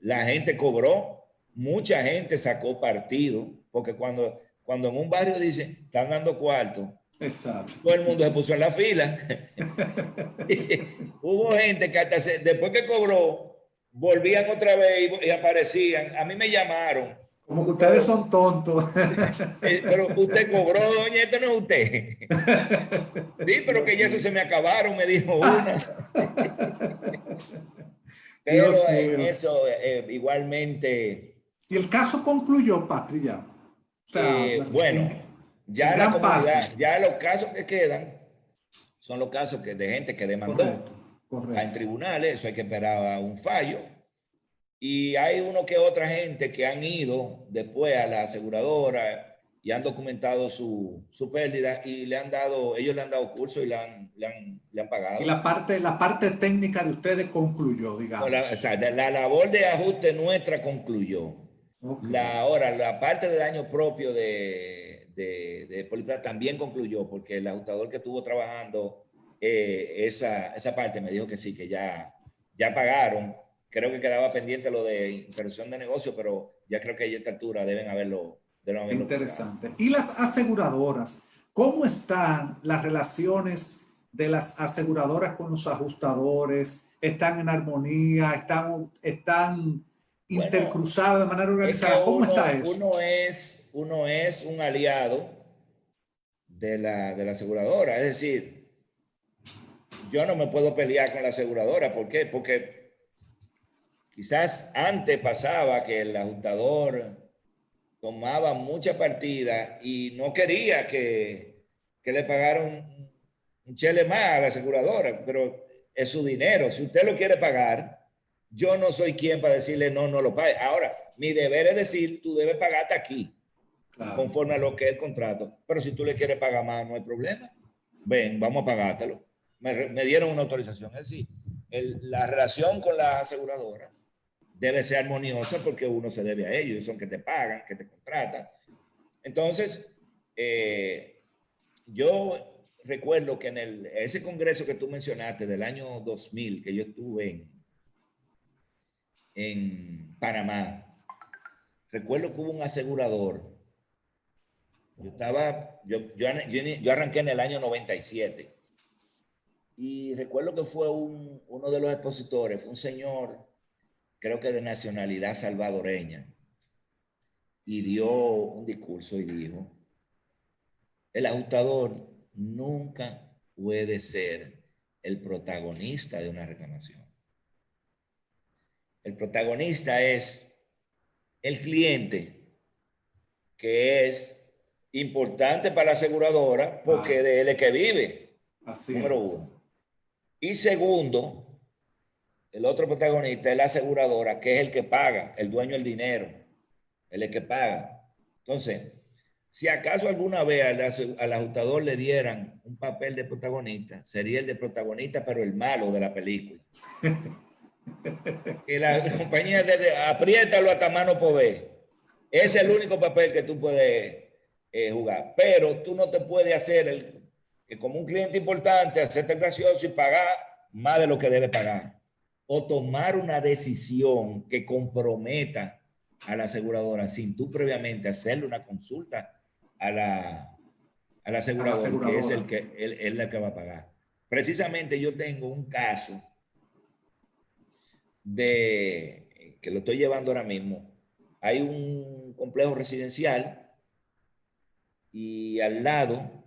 la gente cobró, mucha gente sacó partido, porque cuando en un barrio dicen, están dando cuarto, Exacto. todo el mundo se puso en la fila. Hubo gente que después que cobró, volvían otra vez y aparecían. A mí me llamaron, Como que ustedes pero, son tontos. pero usted cobró, doña, esto no es usted. Sí, pero que Dios ya eso mío. se me acabaron, me dijo una. Pero Dios mío. eso igualmente, Y el caso concluyó, Patri, ya. O sea, bueno, en ya la gran parte. comunidad, ya los casos que quedan son los casos de gente que Correcto, demandó. Está en correcto. tribunales, eso hay que esperar a un fallo. Y hay uno que otra gente que han ido después a la aseguradora y han documentado su pérdida y ellos le han dado curso y le han Y pagado. la parte técnica de ustedes concluyó, No, o sea, digamos. la labor de ajuste nuestra concluyó. Ok. Ahora, la parte de daño propio de Poliplar también concluyó, porque el ajustador que estuvo trabajando esa parte me dijo que sí, que ya pagaron, creo que quedaba pendiente lo de interrupción de negocio, pero ya creo que a esta altura deben haberlo Interesante. ¿Y las aseguradoras? ¿Cómo están las relaciones de las aseguradoras con los ajustadores? ¿Están en armonía? ¿Están Bueno, intercruzadas de manera es que organizada? ¿Cómo está eso? uno es un aliado de la aseguradora. Es decir, yo no me puedo pelear con la aseguradora. ¿Por qué? Porque quizás antes pasaba que el ajustador tomaba mucha partida y no quería que le pagaran un chele más a la aseguradora, pero es su dinero. Si usted lo quiere pagar, yo no soy quien para decirle no, no lo pague. Ahora, mi deber es decir, tú debes pagarte aquí, Claro. conforme a lo que es el contrato. Pero si tú le quieres pagar más, no hay problema. Ven, vamos a pagártelo. Me dieron una autorización. Es decir, la relación con la aseguradora debe ser armoniosa porque uno se debe a ellos, son que te pagan, que te contratan. Entonces, yo recuerdo que en ese congreso que tú mencionaste del año 2000, que yo estuve en Panamá, recuerdo que hubo un asegurador. Yo arranqué en el año 97 y recuerdo que fue uno de los expositores, fue un señor, creo que de nacionalidad salvadoreña, y dio un discurso y dijo, el ajustador nunca puede ser el protagonista de una reclamación. El protagonista es el cliente, que es importante para la aseguradora porque de él es que vive. Así Número es. uno. Y segundo, el otro protagonista es la aseguradora, que es el que paga, el dueño del dinero, él es el que paga. Entonces, si acaso alguna vez al ajustador le dieran un papel de protagonista, sería el de protagonista, pero el malo de la película. Y la compañía apriétalo hasta mano poder. Ese es el único papel que tú puedes jugar. Pero tú no te puedes hacer que como un cliente importante, hacerte gracioso y pagar más de lo que debe pagar. O tomar una decisión que comprometa a la aseguradora sin tú previamente hacerle una consulta al asegurador, que es el que va a pagar. Precisamente yo tengo un caso que lo estoy llevando ahora mismo. Hay un complejo residencial y al lado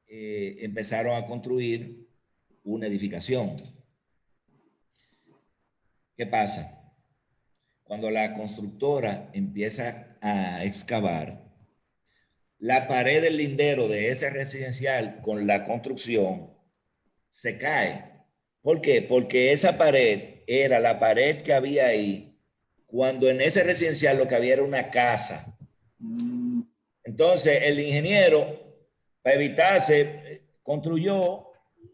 empezaron a construir una edificación. ¿Qué pasa? Cuando la constructora empieza a excavar, la pared del lindero de ese residencial con la construcción se cae. ¿Por qué? Porque esa pared era la pared que había ahí cuando en ese residencial lo que había era una casa. Entonces el ingeniero, para evitarse, construyó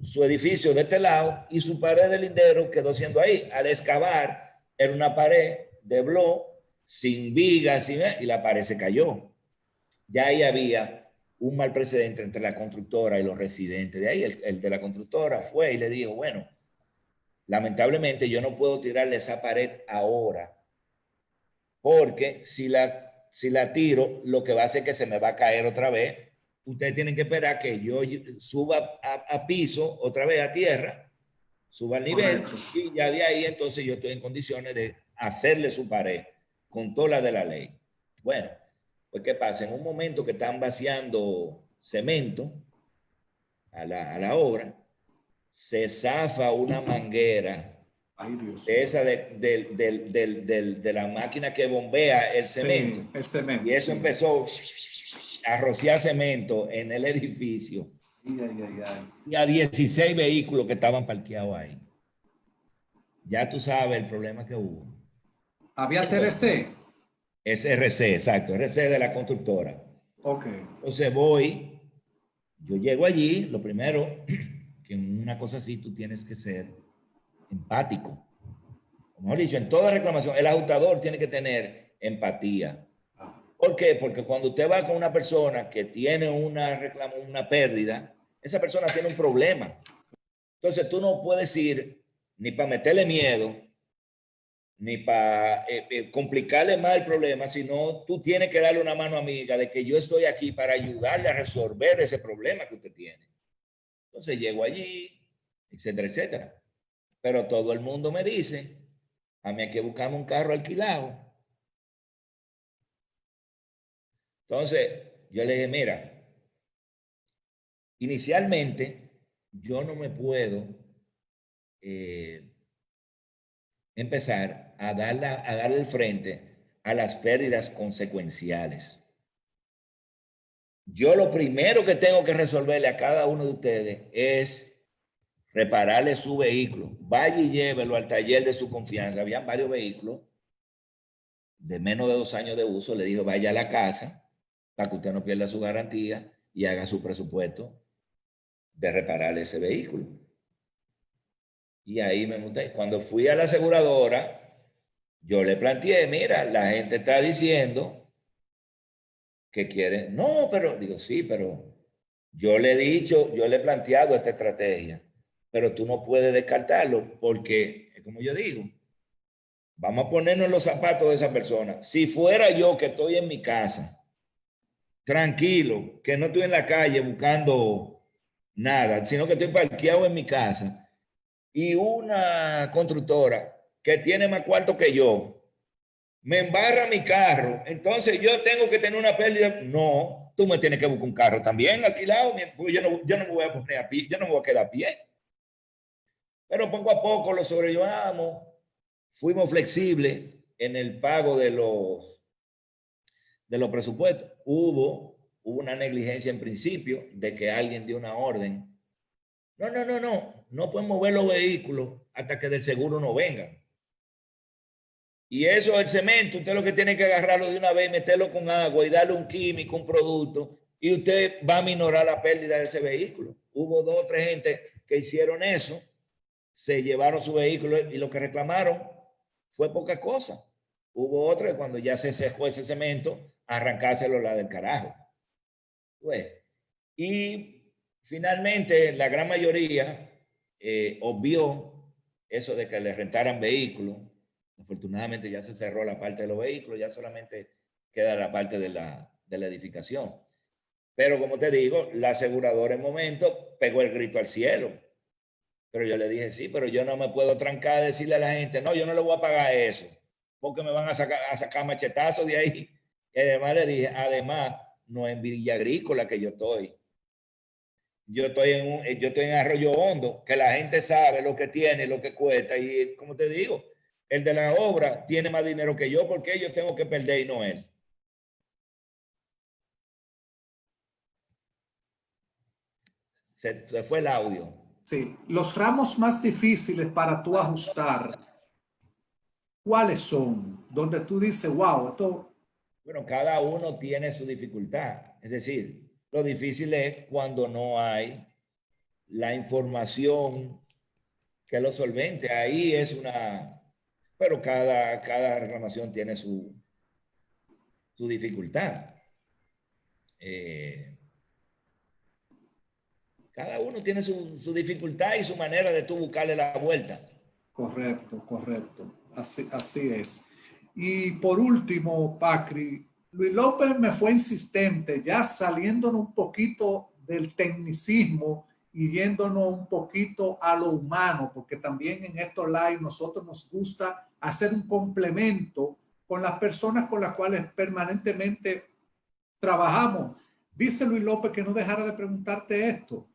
su edificio de este lado y su pared de lindero quedó siendo ahí. Al excavar, era una pared de bloc, sin vigas, y la pared se cayó. Ya ahí había un mal precedente entre la constructora y los residentes. De ahí el de la constructora fue y le dijo, bueno, lamentablemente yo no puedo tirarle esa pared ahora, porque si la tiro, lo que va a hacer es que se me va a caer otra vez. Ustedes tienen que esperar que yo suba a piso, otra vez a tierra, suba al nivel, correcto, y ya de ahí entonces yo estoy en condiciones de hacerle su pared con toda la de la ley. Bueno, pues ¿qué pasa? En un momento que están vaciando cemento a la obra, se zafa una manguera. Ay, Dios, esa de la máquina que bombea el cemento. Sí, el cemento. Y eso sí empezó a rociar cemento en el edificio. Y a 16 vehículos que estaban parqueados ahí. Ya tú sabes el problema que hubo. ¿Había TRC? Es RC, exacto, RC de la constructora. Ok. Entonces yo llego allí, lo primero, que en una cosa así tú tienes que ser empático. Como he dicho, en toda reclamación, el ajustador tiene que tener empatía. ¿Por qué? Porque cuando usted va con una persona que tiene una pérdida, esa persona tiene un problema. Entonces tú no puedes ir ni para meterle miedo, ni para complicarle más el problema, sino tú tienes que darle una mano amiga de que yo estoy aquí para ayudarle a resolver ese problema que usted tiene. Entonces llego allí, etcétera, etcétera. Pero todo el mundo me dice, a mí hay que buscarme un carro alquilado. Entonces yo le dije, mira, inicialmente yo no me puedo empezar a darle el frente a las pérdidas consecuenciales. Yo lo primero que tengo que resolverle a cada uno de ustedes es repararle su vehículo. Vaya y llévelo al taller de su confianza. Habían varios vehículos de menos de 2 años de uso. Le digo, vaya a la casa para que usted no pierda su garantía y haga su presupuesto de repararle ese vehículo. Y ahí me monté. Cuando fui a la aseguradora, yo le planteé, mira, la gente está diciendo que quiere. No, pero, digo, sí, pero yo le he dicho, yo le he planteado esta estrategia, pero tú no puedes descartarlo porque, como yo digo, vamos a ponernos en los zapatos de esa persona. Si fuera yo que estoy en mi casa, tranquilo, que no estoy en la calle buscando nada, sino que estoy parqueado en mi casa, y una constructora que tiene más cuarto que yo me embarra mi carro, entonces yo tengo que tener una pérdida. No, tú me tienes que buscar un carro también alquilado, porque yo no me voy a poner a pie, yo no me voy a quedar a pie. Pero poco a poco lo sobrellevamos, fuimos flexibles en el pago de los presupuestos. Hubo una negligencia en principio de que alguien dio una orden. No pueden mover los vehículos hasta que del seguro no vengan. Y eso, el cemento, usted lo que tiene que agarrarlo de una vez, meterlo con agua y darle un químico, un producto, y usted va a minorar la pérdida de ese vehículo. Hubo 2 o 3 gente que hicieron eso, se llevaron su vehículo y lo que reclamaron fue poca cosa. Hubo otro que cuando ya se secó ese cemento, arrancárselo la del carajo. Pues, y finalmente la gran mayoría obvió eso de que le rentaran vehículos. Afortunadamente ya se cerró la parte de los vehículos, ya solamente queda la parte de la edificación. Pero como te digo, la aseguradora en momento pegó el grito al cielo. Pero yo le dije, sí, pero yo no me puedo trancar a decirle a la gente, no, yo no le voy a pagar eso, porque me van a sacar machetazos de ahí. Y además le dije, además, no es en Villa Agrícola que yo estoy. Yo estoy en Arroyo Hondo, que la gente sabe lo que tiene, lo que cuesta. Y como te digo, el de la obra tiene más dinero que yo, porque yo tengo que perder y no él. Se fue el audio. Sí, los ramos más difíciles para tú ajustar, ¿cuáles son? Donde tú dices, wow, esto... Bueno, cada uno tiene su dificultad. Es decir, lo difícil es cuando no hay la información que lo solvente. Ahí es una... Pero cada reclamación tiene su dificultad. Cada uno tiene su dificultad y su manera de tú buscarle la vuelta. Correcto, correcto. Así es. Y por último, Pacri, Luis López me fue insistente, ya saliéndonos un poquito del tecnicismo y yéndonos un poquito a lo humano, porque también en estos live nosotros nos gusta hacer un complemento con las personas con las cuales permanentemente trabajamos. Dice Luis López que no dejara de preguntarte esto,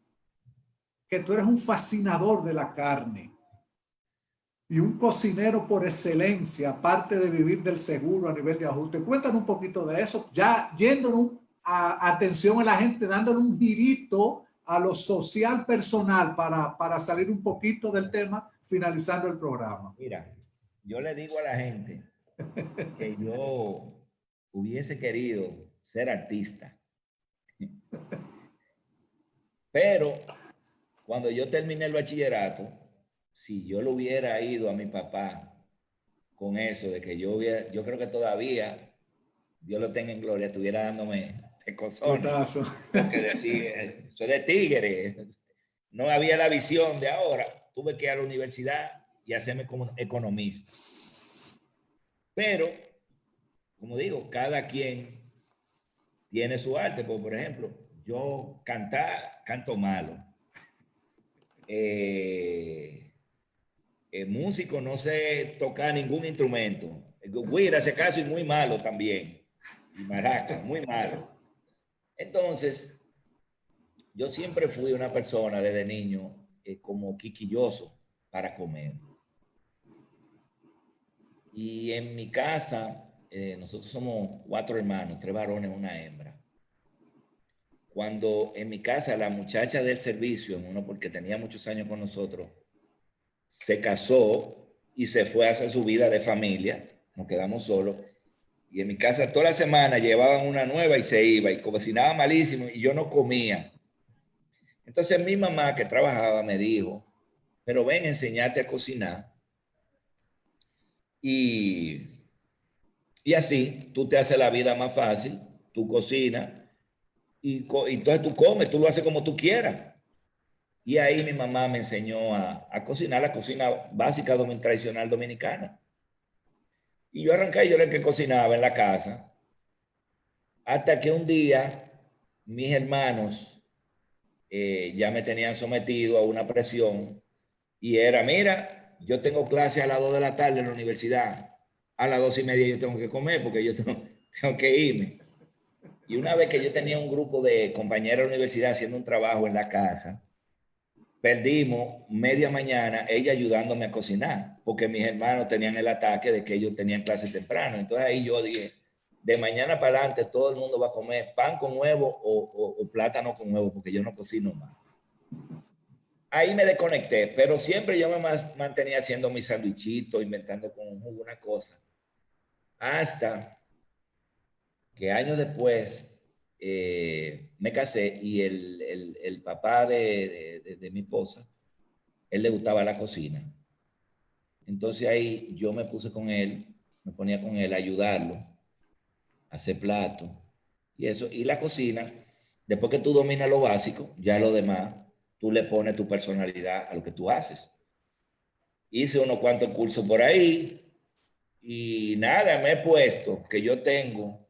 que tú eres un fascinador de la carne y un cocinero por excelencia, aparte de vivir del seguro a nivel de ajuste. Cuéntanos un poquito de eso, ya yéndonos a atención a la gente, dándole un girito a lo social personal para salir un poquito del tema, finalizando el programa. Mira, yo le digo a la gente que yo hubiese querido ser artista, pero cuando yo terminé el bachillerato, si yo lo hubiera ido a mi papá con eso de que yo creo que todavía, Dios lo tenga en gloria, estuviera dándome cozones. Porque decir, soy de tigre, no había la visión de ahora. Tuve que ir a la universidad y hacerme como economista. Pero, como digo, cada quien tiene su arte. Por ejemplo, yo canto malo. Músico, no sé tocar ningún instrumento. Guira, ese caso, y muy malo también. Y maraca, muy malo. Entonces, yo siempre fui una persona desde niño como quisquilloso para comer. Y en mi casa, nosotros somos 4 hermanos, 3 varones, 1 hembra. Cuando en mi casa la muchacha del servicio, uno porque tenía muchos años con nosotros, se casó y se fue a hacer su vida de familia, nos quedamos solos. Y en mi casa toda la semana llevaban una nueva y se iba y cocinaba malísimo y yo no comía. Entonces mi mamá que trabajaba me dijo, pero ven, enseñate a cocinar y así tú te haces la vida más fácil, tú cocinas y entonces tú comes, tú lo haces como tú quieras. Y ahí mi mamá me enseñó a cocinar la cocina básica tradicional dominicana. Y yo arranqué, yo era el que cocinaba en la casa, hasta que un día mis hermanos ya me tenían sometido a una presión y era, mira, yo tengo clase a las 2 de la tarde en la universidad, a las 2:30 yo tengo que comer porque yo tengo que irme. Y una vez que yo tenía un grupo de compañeros de la universidad haciendo un trabajo en la casa, perdimos media mañana ella ayudándome a cocinar, porque mis hermanos tenían el ataque de que ellos tenían clase temprano. Entonces ahí yo dije, de mañana para adelante todo el mundo va a comer pan con huevo o plátano con huevo, porque yo no cocino más. Ahí me desconecté, pero siempre yo me mantenía haciendo mis sandwichitos, inventando con un jugo una cosa. Hasta que años después me casé y el papá de mi esposa, él le gustaba la cocina. Entonces ahí yo me puse con él, me ponía con él a ayudarlo, a hacer platos y eso. Y la cocina, después que tú dominas lo básico, ya lo demás, tú le pones tu personalidad a lo que tú haces. Hice unos cuantos cursos por ahí y nada, me he puesto que yo tengo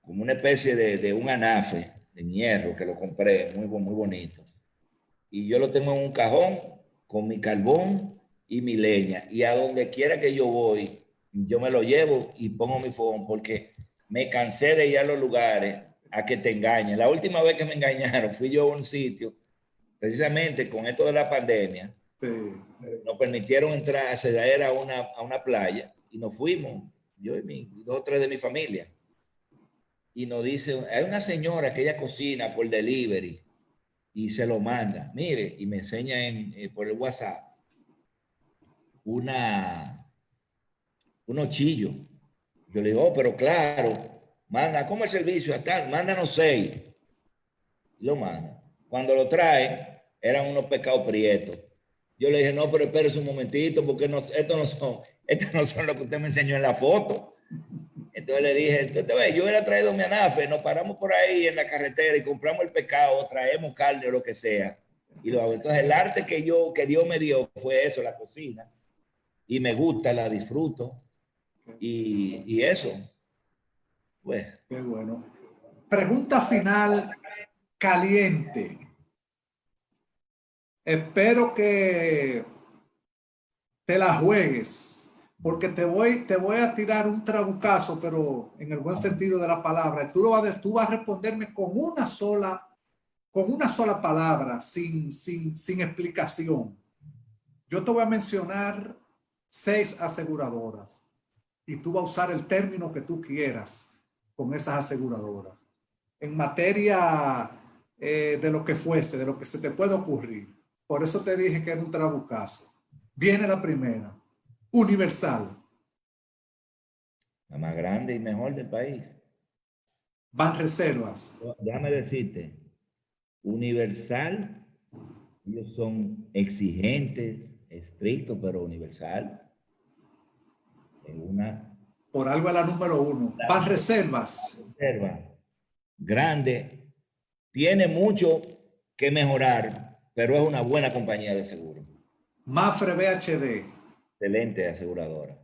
como una especie de un anafe de hierro que lo compré, muy bonito. Y yo lo tengo en un cajón con mi carbón y mi leña. Y a donde quiera que yo voy, yo me lo llevo y pongo mi fogón porque me cansé de ir a los lugares a que te engañen. La última vez que me engañaron fui yo a un sitio, precisamente con esto de la pandemia, Sí. nos permitieron entrar, acceder a una playa y nos fuimos, yo y 2 o 3 de mi familia. Y nos dice, hay una señora que ella cocina por delivery y se lo manda. Mire, y me enseña por el WhatsApp unos chillos. Yo le digo, oh, pero claro, manda, ¿cómo el servicio? Acá, mándanos 6. Y lo manda. Cuando lo trae, eran unos pescados prietos. Yo le dije, no, pero espérese un momentito, porque no, estos no son lo que usted me enseñó en la foto. Entonces le dije, yo hubiera traído mi anafe, nos paramos por ahí en la carretera y compramos el pescado, traemos carne o lo que sea. Y lo hago. Entonces el arte que Dios me dio fue eso, la cocina. Y me gusta, la disfruto. Y eso, pues. Qué bueno. Pregunta final caliente. Espero que te la juegues, porque te voy a tirar un trabucazo, pero en el buen sentido de la palabra. Tú vas a responderme con una sola palabra, sin explicación. Yo te voy a mencionar 6 aseguradoras y tú vas a usar el término que tú quieras con esas aseguradoras. En materia de lo que fuese, de lo que se te puede ocurrir. Por eso te dije que era un trabucazo. Viene la primera. Universal. La más grande y mejor del país. Banreservas. Déjame decirte, Universal, ellos son exigentes, estrictos, pero Universal es una Por algo es la número 1. Banreservas. reserva grande, tiene mucho que mejorar, pero es una buena compañía de seguro. Mafre BHD. Excelente aseguradora.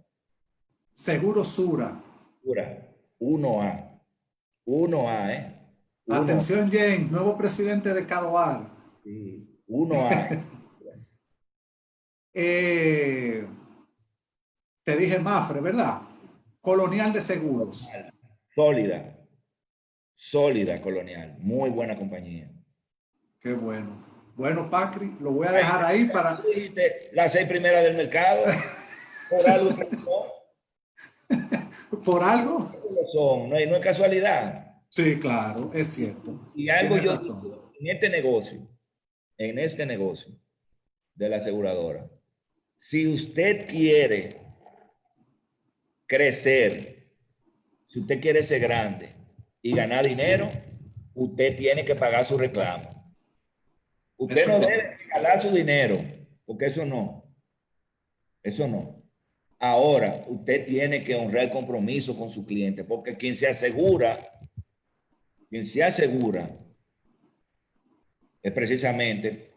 Seguro Sura. Sura, 1A. 1A, ¿eh? 1A. Atención, James, nuevo presidente de Cadoar. Sí, 1A. Te dije Mafre, ¿verdad? Colonial de Seguros. Sólida. Sólida, Colonial. Muy buena compañía. Qué bueno. Bueno, Pacri, lo voy a dejar ahí para... Tú dijiste las 6 primeras del mercado. Por algo ¿Por algo? son. No es casualidad. Sí, claro, es cierto. Y algo Tienes yo razón. digo, en este negocio de la aseguradora, si usted quiere crecer, si usted quiere ser grande y ganar dinero, usted tiene que pagar su reclamo. Usted Eso no es debe correcto. regalar su dinero, porque eso no. Eso no. Ahora, usted tiene que honrar el compromiso con su cliente, porque quien se asegura es precisamente,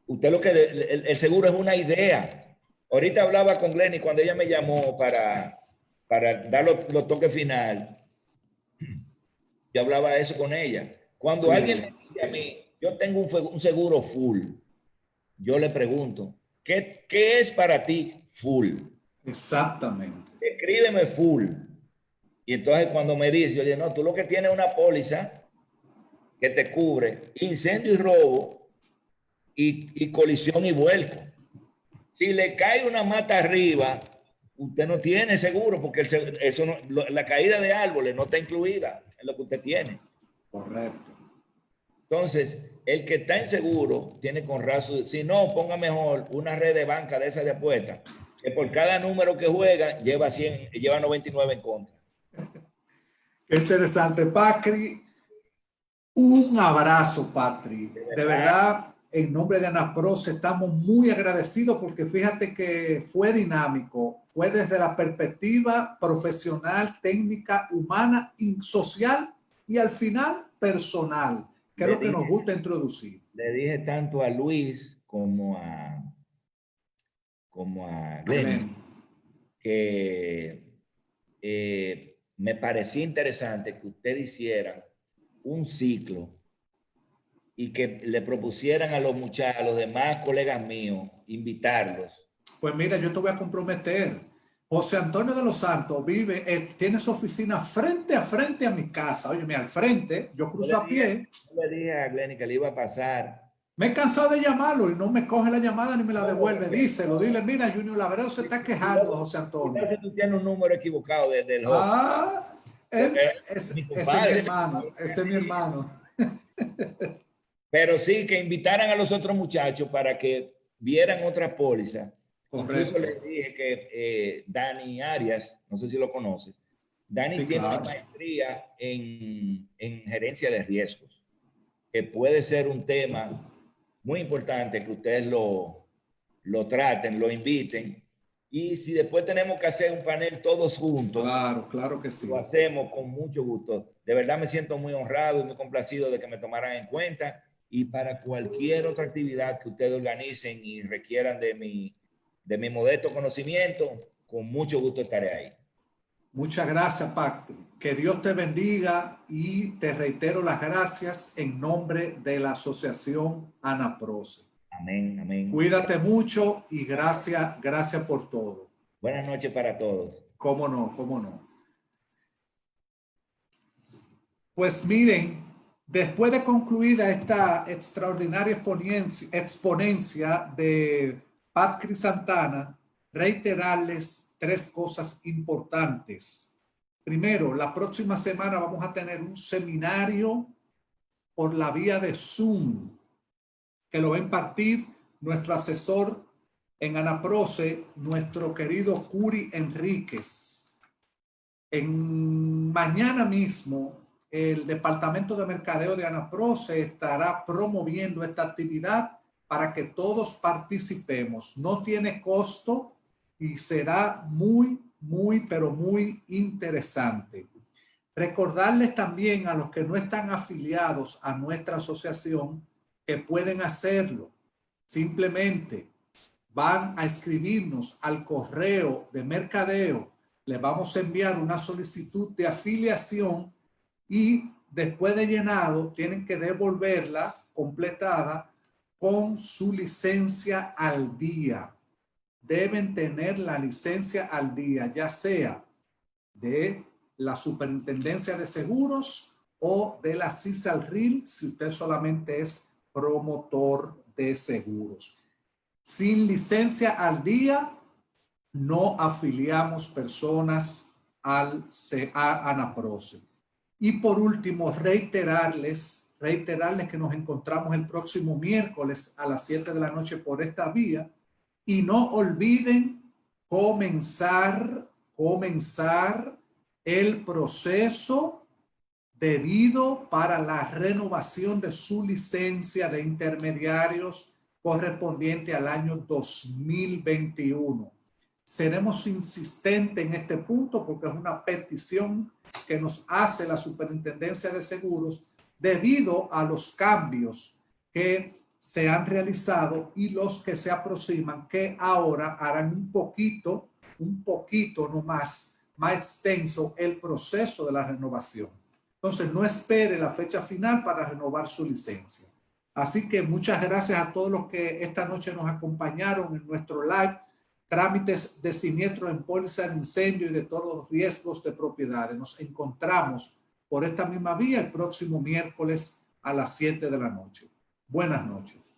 usted lo que, el seguro es una idea. Ahorita hablaba con Glenny cuando ella me llamó para dar los toques final. Yo hablaba de eso con ella. Cuando alguien Sí, me dice a mí, yo tengo un seguro full, yo le pregunto, ¿qué es para ti full? exactamente. Escríbeme full. Y entonces cuando me dice, yo digo, no, tú lo que tienes es una póliza que te cubre incendio y robo y colisión y vuelco. Si le cae una mata arriba, usted no tiene seguro porque eso no, la caída de árboles no está incluida en lo que usted tiene. Correcto. Entonces, el que está inseguro tiene con razón, si no, ponga mejor una red de banca de esas de apuestas, que por cada número que juega lleva 100, lleva 99 en contra. Qué interesante, Pacri. Un abrazo, Patri. De verdad, en nombre de Anapros estamos muy agradecidos porque fíjate que fue dinámico, fue desde la perspectiva profesional, técnica, humana, social y al final personal, que es lo que nos gusta introducir. Le dije tanto a Luis como a Glenis Glenn. que me parecía interesante que ustedes hicieran un ciclo y que le propusieran a los muchachos, a los demás colegas míos, invitarlos. Pues mira, yo te voy a comprometer. José Antonio de los Santos vive, tiene su oficina frente a mi casa. Oye, al frente, yo cruzo a pie. Yo le dije a Glenny que le iba a pasar. Me he cansado de llamarlo y no me coge la llamada ni me la devuelve. Díselo, dile, mira, Junior Labreo se está quejando, José Antonio. Entonces tú tienes un número equivocado del host. Ah, ese es mi hermano, ese es mi hermano. Pero sí, que invitaran a los otros muchachos para que vieran otra póliza. Correcto. Incluso les dije que Dani Arias, no sé si lo conoces, Dani Sí, tiene claro. una maestría en gerencia de riesgos, que puede ser un tema muy importante que ustedes lo traten, lo inviten. Y si después tenemos que hacer un panel todos juntos, Claro, claro que sí. lo hacemos con mucho gusto. De verdad me siento muy honrado y muy complacido de que me tomaran en cuenta. Y para cualquier otra actividad que ustedes organicen y requieran de mi modesto conocimiento, con mucho gusto estaré ahí. Muchas gracias, Pacto. Que Dios te bendiga y te reitero las gracias en nombre de la Asociación Anaprose. Amén, amén. Cuídate mucho y gracias por todo. Buenas noches para todos. ¿Cómo no? ¿Cómo no? Pues miren, después de concluida esta extraordinaria exponencia de Patri Santana, reiterarles 3 cosas importantes. Primero, la próxima semana vamos a tener un seminario por la vía de Zoom que lo va a impartir nuestro asesor en Anaprose, nuestro querido Curi Enríquez. Mañana mismo, el Departamento de Mercadeo de Anaprose estará promoviendo esta actividad para que todos participemos. No tiene costo y será pero muy interesante. Recordarles también a los que no están afiliados a nuestra asociación que pueden hacerlo. Simplemente van a escribirnos al correo de mercadeo, le vamos a enviar una solicitud de afiliación y después de llenado tienen que devolverla completada con su licencia al día. Deben tener la licencia al día, ya sea de la Superintendencia de Seguros o de la CISALRIL, si usted solamente es promotor de seguros. Sin licencia al día, no afiliamos personas a ANAPROCE. Y por último, reiterarles que nos encontramos el próximo miércoles a las 7 de la noche por esta vía. Y no olviden comenzar el proceso debido para la renovación de su licencia de intermediarios correspondiente al año 2021. Seremos insistentes en este punto porque es una petición que nos hace la Superintendencia de Seguros debido a los cambios que se han realizado y los que se aproximan, que ahora harán un poquito no más extenso el proceso de la renovación. Entonces, no espere la fecha final para renovar su licencia. Así que muchas gracias a todos los que esta noche nos acompañaron en nuestro live, trámites de siniestro en póliza de incendio y de todos los riesgos de propiedades. Nos encontramos por esta misma vía el próximo miércoles a las 7 de la noche. Buenas noches.